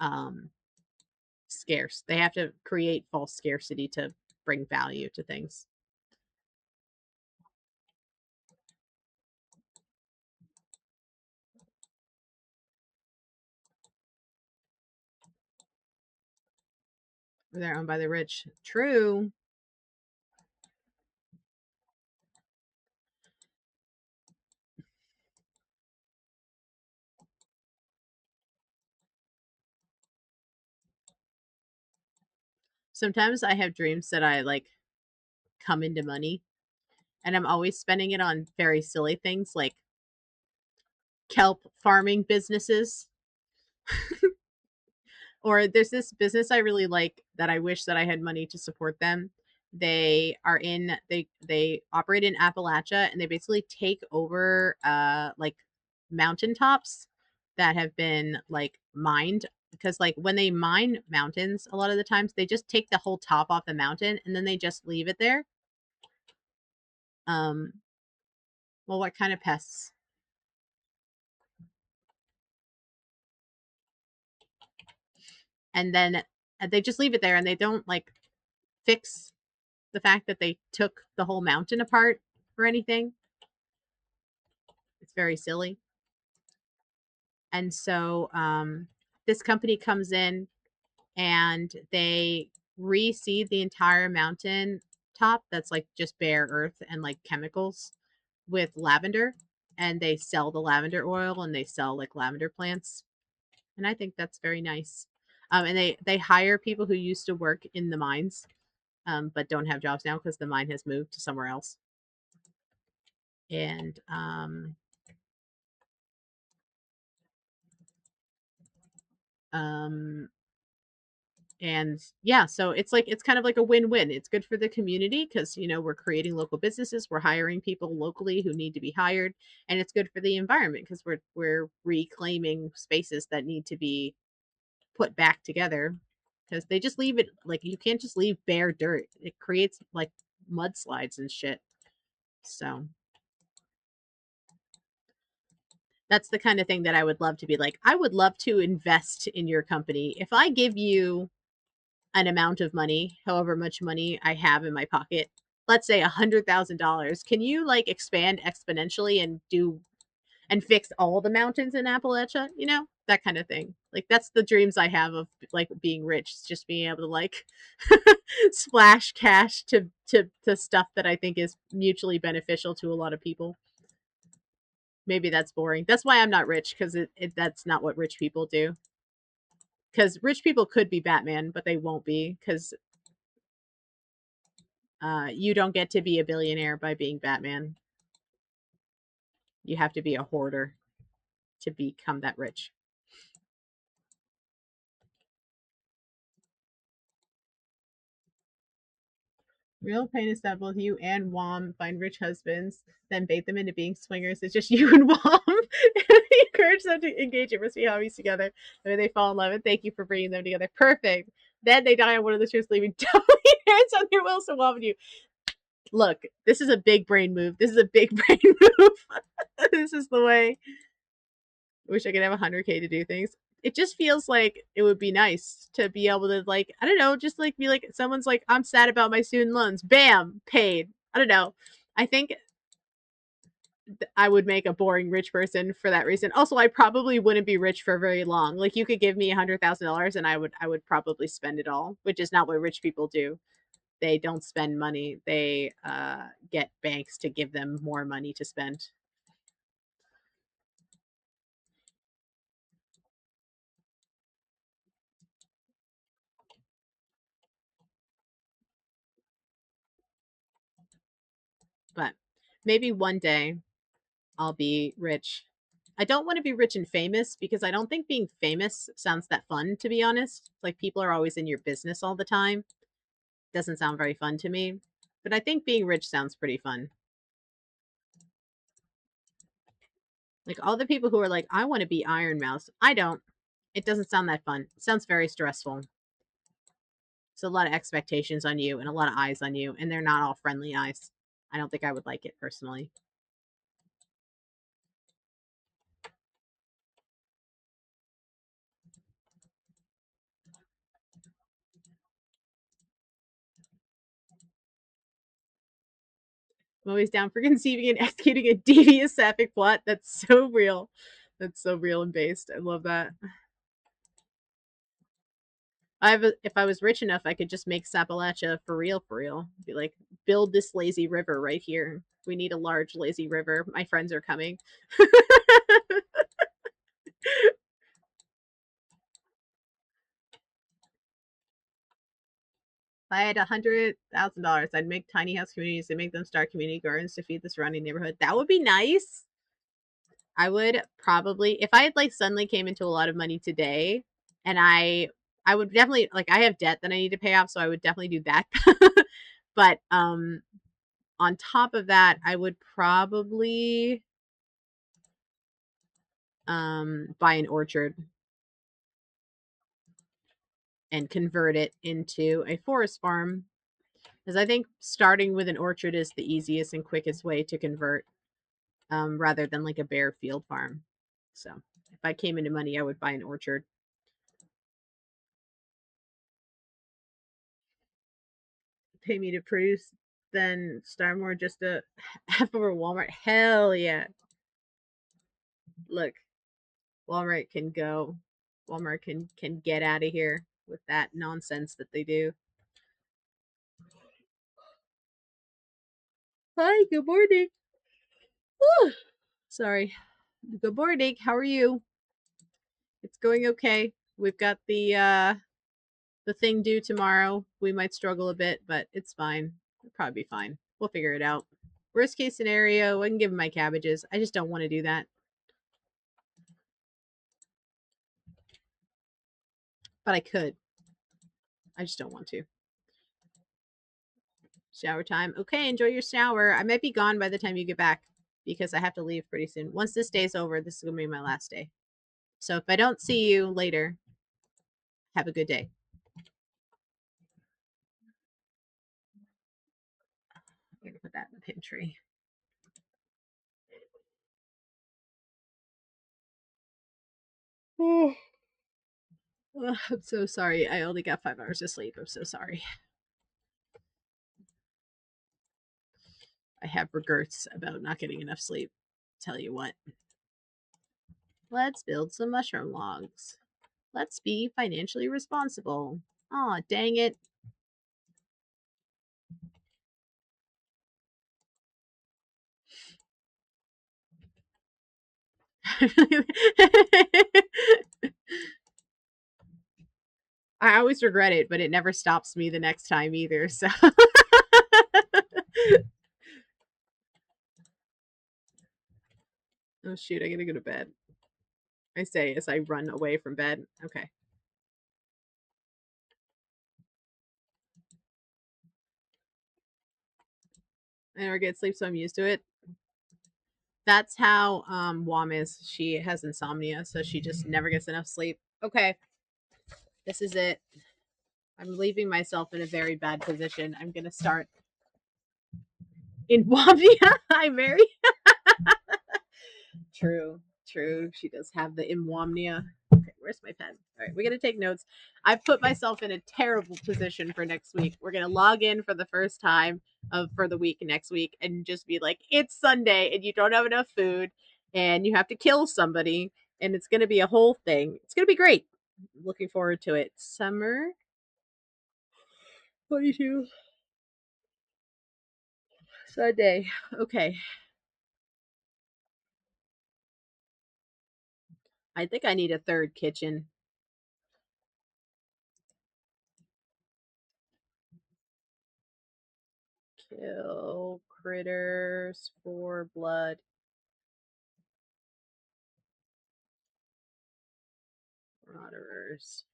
A: um, scarce. They have to create false scarcity to bring value to things. They're owned by the rich. True. Sometimes I have dreams that I like come into money and I'm always spending it on very silly things like kelp farming businesses. Or there's this business I really like that I wish that I had money to support them. They operate in Appalachia and they basically take over like mountaintops that have been like mined, because like when they mine mountains a lot of the times they just take the whole top off the mountain and then they just leave it there. Um well, what kind of pests? And then they just leave it there and they don't like fix the fact that they took the whole mountain apart or anything. It's very silly. And so this company comes in and they reseed the entire mountain top that's like just bare earth and like chemicals with lavender, and they sell the lavender oil and they sell like lavender plants, and I think that's very nice. And they hire people who used to work in the mines but don't have jobs now because the mine has moved to somewhere else. And Um, and yeah, so it's like it's kind of like a win-win. It's good for the community because we're creating local businesses, we're hiring people locally who need to be hired, and it's good for the environment because we're reclaiming spaces that need to be put back together because they just leave it like you can't just leave bare dirt. It creates like mudslides and shit. So that's the kind of thing that I would love to be like. I would love to invest in your company. If I give you an amount of money, however much money I have in my pocket, let's say $100,000, can you like expand exponentially and do and fix all the mountains in Appalachia? That kind of thing. Like that's the dreams I have of like being rich, just being able to like splash cash to stuff that I think is mutually beneficial to a lot of people. Maybe that's boring. That's why I'm not rich because that's not what rich people do. Because rich people could be Batman, but they won't be because you don't get to be a billionaire by being Batman. You have to be a hoarder to become that rich. Real pain is that both you and Wom find rich husbands, then bait them into being swingers. It's just you and Wom. Encourage them to engage in risky hobbies together. And then they fall in love. And thank you for bringing them together. Perfect. Then they die on one of the ships, leaving totally parents on their will. So Wom and you. Look, this is a big brain move. This is a big brain move. This is the way. Wish I could have 100K to do things. It just feels like it would be nice to be able to like I don't know, just like be like someone's like I'm sad about my student loans. Bam, paid. I don't know. I think I would make a boring rich person for that reason. Also, I probably wouldn't be rich for very long. Like you could give me $100,000 and I would probably spend it all, which is not what rich people do. They don't spend money. They get banks to give them more money to spend. But maybe one day I'll be rich. I don't want to be rich and famous because I don't think being famous sounds that fun, to be honest. Like people are always in your business all the time. Doesn't sound very fun to me. But I think being rich sounds pretty fun. Like all the people who are like, I want to be Iron Mouse. I don't. It doesn't sound that fun. It sounds very stressful. It's a lot of expectations on you and a lot of eyes on you, and they're not all friendly eyes. I don't think I would like it personally. I'm always down for conceiving and executing a devious sapphic plot. That's so real. That's so real and based. I love that. If I was rich enough, I could just make Appalachia for real, for real. Be like, build this lazy river right here. We need a large lazy river. My friends are coming. If I had $100,000, I'd make tiny house communities and make them start community gardens to feed the surrounding neighborhood. That would be nice. I would probably, if I had like suddenly came into a lot of money today, and I would definitely like I have debt that I need to pay off, so I would definitely do that. But on top of that, I would probably buy an orchard and convert it into a forest farm. Because I think starting with an orchard is the easiest and quickest way to convert, rather than like a bare field farm. So if I came into money, I would buy an orchard. Pay me to produce, then Starmore just a half over Walmart. Hell yeah! Look, Walmart can go. Walmart can get out of here with that nonsense that they do. Hi, good morning. Whew. Sorry. Good morning. How are you? It's going okay. We've got the thing due tomorrow. We might struggle a bit, but it's fine. It'll probably be fine. We'll figure it out. Worst case scenario, I can give him my cabbages. I just don't want to do that. but I could. I just don't want to. Shower time. Okay, enjoy your shower. I might be gone by the time you get back because I have to leave pretty soon. Once this day's over, this is going to be my last day. So if I don't see you later, have a good day. I'm going to put that in the pantry. Oh, I'm so sorry. I only got 5 hours of sleep. I'm so sorry. I have regrets about not getting enough sleep. Tell you what. Let's build some mushroom logs. Let's be financially responsible. Aw, dang it. I always regret it, but it never stops me the next time either. So oh shoot, I gotta go to bed. I say as I run away from bed. Okay. I never get sleep, so I'm used to it. That's how Wom is. She has insomnia, so she just never gets enough sleep. Okay. This is it. I'm leaving myself in a very bad position. I'm gonna start in Womnia. Hi, Mary. True, true. She does have the imwomnia. Okay, where's my pen? All right, we're gonna take notes. I've put myself in a terrible position for next week. We're gonna log in for the first time for the week next week and just be like, it's Sunday and you don't have enough food and you have to kill somebody and it's gonna be a whole thing. It's gonna be great. Looking forward to it. Summer 22 Sunday. Okay. I think I need a third kitchen. Kill critters for blood. Marauders.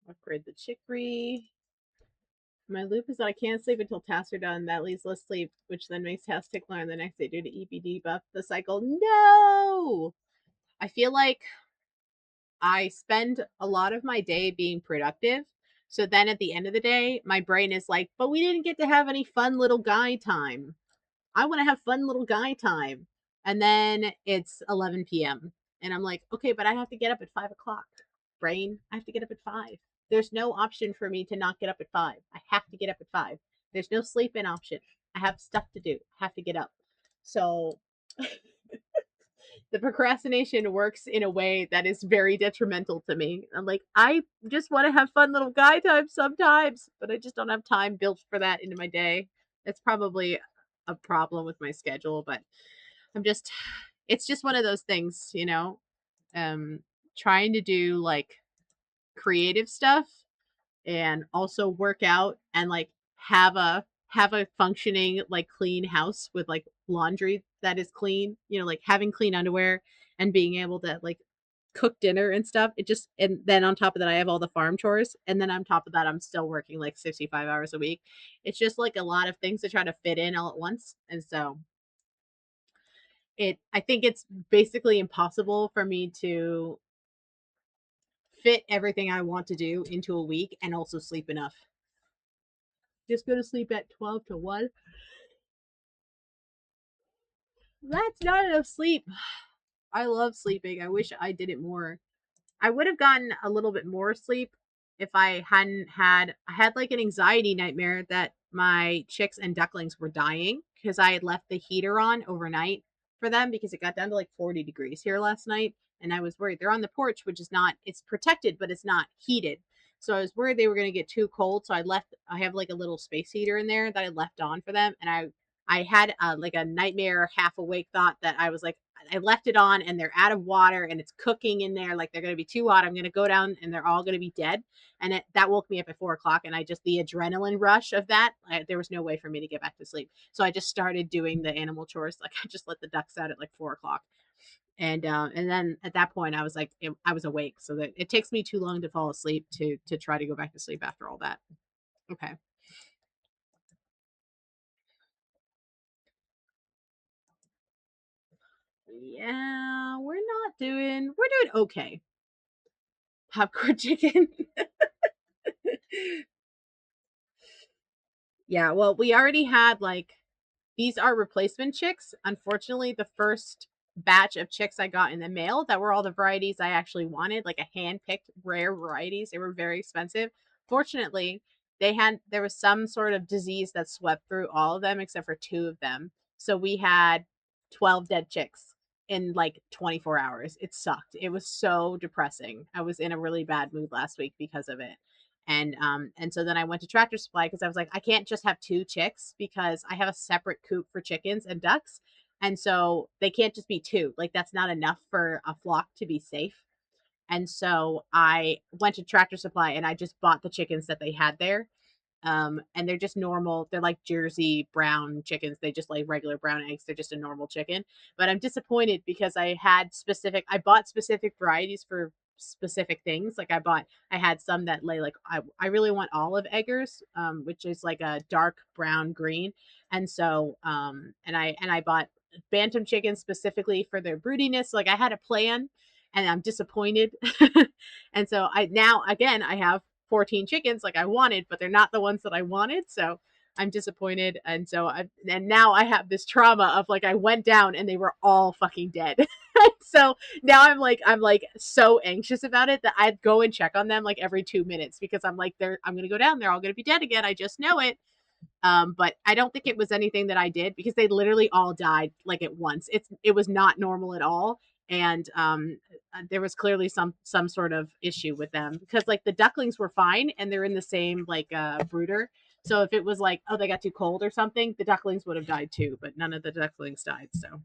A: Upgrade the chicory. My loop is that I can't sleep until tasks are done. That leaves less sleep, which then makes tasks take longer the next day due to EBD buff the cycle. No! I feel like I spend a lot of my day being productive. So then at the end of the day, my brain is like, but we didn't get to have any fun little guy time. I want to have fun little guy time. And then it's 11 p.m. And I'm like, okay, but I have to get up at 5 o'clock. Brain, I have to get up at 5. There's no option for me to not get up at 5. I have to get up at 5. There's no sleep in option. I have stuff to do. I have to get up. So the procrastination works in a way that is very detrimental to me. I'm like, I just want to have fun little guy time sometimes, but I just don't have time built for that into my day. It's probably a problem with my schedule, but I'm just it's just one of those things, you know. Um Trying to do like creative stuff and also work out and like have a functioning like clean house with like laundry that is clean, you know, like having clean underwear and being able to like cook dinner and stuff. It just and then on top of that I have all the farm chores and then on top of that I'm still working like 65 hours a week. It's just like a lot of things to try to fit in all at once. And so it I think it's basically impossible for me to fit everything I want to do into a week and also sleep enough. Just go to sleep at 12 to 1. That's not enough sleep. I love sleeping. I wish I did it more. I would have gotten a little bit more sleep if I hadn't had I had like an anxiety nightmare that my chicks and ducklings were dying because I had left the heater on overnight for them because it got down to like 40 degrees here last night and I was worried. They're on the porch which is not it's protected but it's not heated. So I was worried they were going to get too cold, so I have like a little space heater in there that I left on for them and I had like a nightmare half awake thought that I was like, I left it on and they're out of water and it's cooking in there. Like they're going to be too hot. I'm going to go down and they're all going to be dead. And that woke me up at 4 o'clock. And I just, the adrenaline rush of that, there was no way for me to get back to sleep. So I just started doing the animal chores. Like I just let the ducks out at like 4 o'clock. And then at that point I was like, I was awake. So that it takes me too long to fall asleep to try to go back to sleep after all that. Okay. Yeah, we're doing okay. Popcorn chicken. Yeah, well, we already had like these are replacement chicks. Unfortunately, the first batch of chicks I got in the mail that were all the varieties I actually wanted, like a hand-picked rare varieties. They were very expensive. Fortunately, there was some sort of disease that swept through all of them except for two of them. So we had 12 dead chicks in like 24 hours. It sucked. It was so depressing. I was in a really bad mood last week because of it. And so then I went to Tractor Supply because I was like, I can't just have two chicks because I have a separate coop for chickens and ducks. And so they can't just be two. Like that's not enough for a flock to be safe. And so I went to Tractor Supply and I just bought the chickens that they had there. And they're just normal. They're like Jersey brown chickens. They just lay regular brown eggs. They're just a normal chicken. But I'm disappointed because I bought specific varieties for specific things. Like I had some that lay like, I really want olive eggers, which is like a dark brown green. And so, and I bought bantam chickens specifically for their broodiness. Like I had a plan and I'm disappointed. And so now again, I have 14 chickens like I wanted, but they're not the ones that I wanted. So I'm disappointed. And now I have this trauma of like I went down and they were all fucking dead. So now I'm like so anxious about it that I'd go and check on them like every 2 minutes because I'm gonna go down, they're all gonna be dead again. I just know it. But I don't think it was anything that I did because they literally all died like at once. It was not normal at all, and there was clearly some sort of issue with them because like the ducklings were fine and they're in the same like brooder. So if it was like, oh, they got too cold or something, the ducklings would have died too, but none of the ducklings died. So,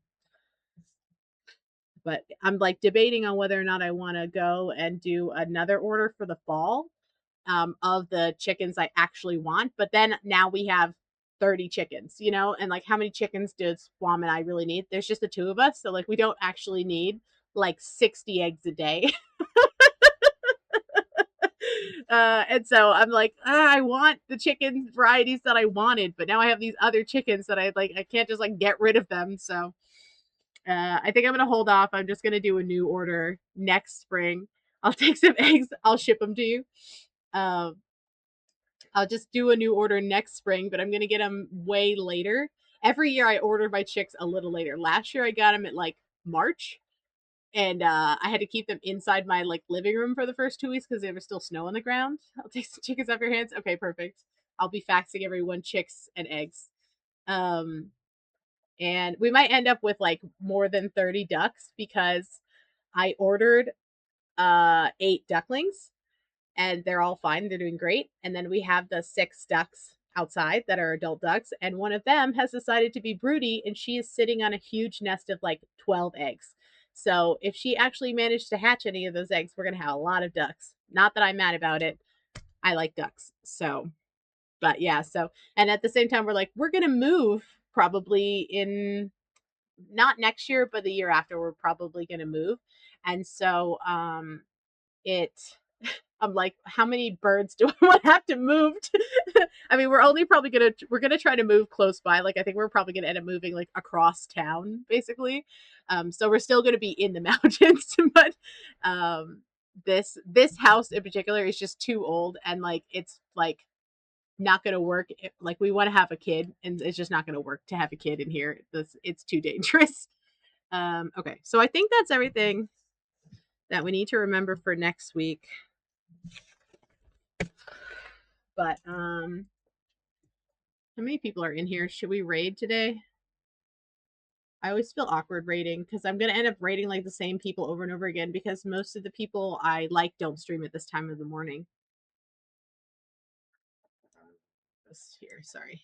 A: but I'm like debating on whether or not I want to go and do another order for the fall of the chickens I actually want. But then now we have 30 chickens, and like how many chickens does Swam and I really need? There's just the two of us. So like we don't actually need like 60 eggs a day. And so I'm like, I want the chicken varieties that I wanted, but now I have these other chickens that I can't just like get rid of them. So I think I'm gonna hold off. I'm just gonna do a new order next spring. I'll take some eggs. I'll ship them to you. Um, I'll just do a new order next spring, but I'm going to get them way later. Every year I order my chicks a little later. Last year I got them at like March, and I had to keep them inside my like living room for the first 2 weeks because there was still snow on the ground. I'll take some chickens off your hands. Okay, perfect. I'll be faxing everyone chicks and eggs. Um, and we might end up with like more than 30 ducks because I ordered 8 ducklings and they're all fine. They're doing great. And then we have the 6 ducks outside that are adult ducks, and one of them has decided to be broody, and she is sitting on a huge nest of like 12 eggs. So if she actually managed to hatch any of those eggs, we're gonna have a lot of ducks. Not that I'm mad about it. I like ducks. So, but yeah. So, and at the same time, we're gonna move probably in not next year, but the year after. We're probably gonna move, and so it I'm like, how many birds do I want to have to move to? I mean, we're gonna try to move close by. Like I think we're probably gonna end up moving like across town, basically. So we're still gonna be in the mountains, but um this house in particular is just too old and like it's like not gonna work. Like we want to have a kid and it's just not gonna work to have a kid in here. It's too dangerous. Okay, so I think that's everything that we need to remember for next week. But how many people are in here? Should we raid today? I always feel awkward raiding because I'm gonna end up raiding like the same people over and over again because most of the people I like don't stream at this time of the morning. This here, sorry.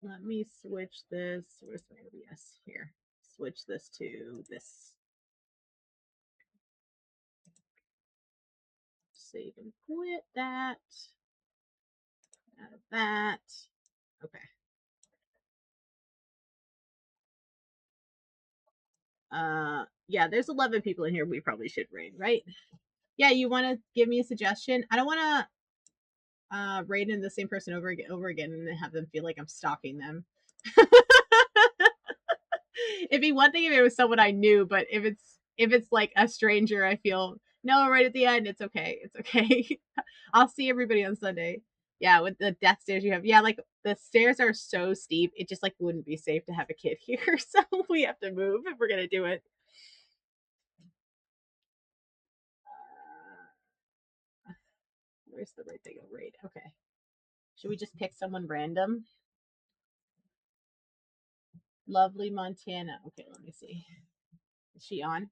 A: Let me switch this. Where's my OBS? Here. Switch this to this. Save and quit that. Out of that. Okay. Yeah, there's 11 people in here. We probably should raid, right? Yeah, you want to give me a suggestion? I don't want to raid in the same person over again and have them feel like I'm stalking them. It'd be one thing if it was someone I knew, but if it's like a stranger, I feel no, right at the end, it's okay. It's okay. I'll see everybody on Sunday. Yeah, with the death stairs you have. Yeah, like the stairs are so steep, it just like wouldn't be safe to have a kid here. So we have to move if we're gonna do it. Where's the right thing? Oh, right. Okay. Should we just pick someone random? Lovely Montana. Okay, let me see. Is she on?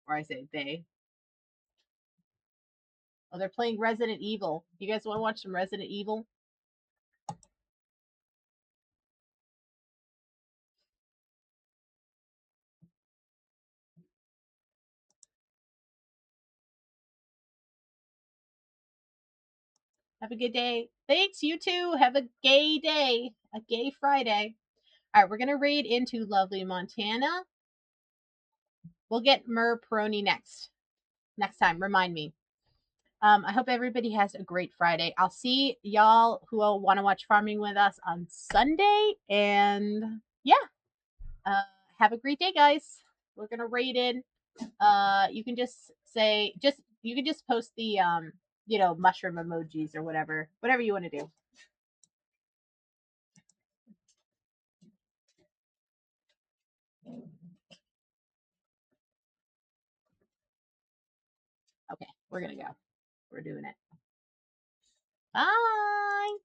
A: Or I say they. Oh, they're playing Resident Evil. You guys want to watch some Resident Evil? Have a good day. Thanks, you too. Have a gay day. A gay Friday. All right, we're going to raid into lovely Montana. We'll get Mer Peroni next time. Remind me. I hope everybody has a great Friday. I'll see y'all who will want to watch farming with us on Sunday. And yeah, uh, have a great day, guys. We're gonna raid in. You can just say you can just post the mushroom emojis or whatever you want to do. Okay, we're gonna go. We're doing it. Bye.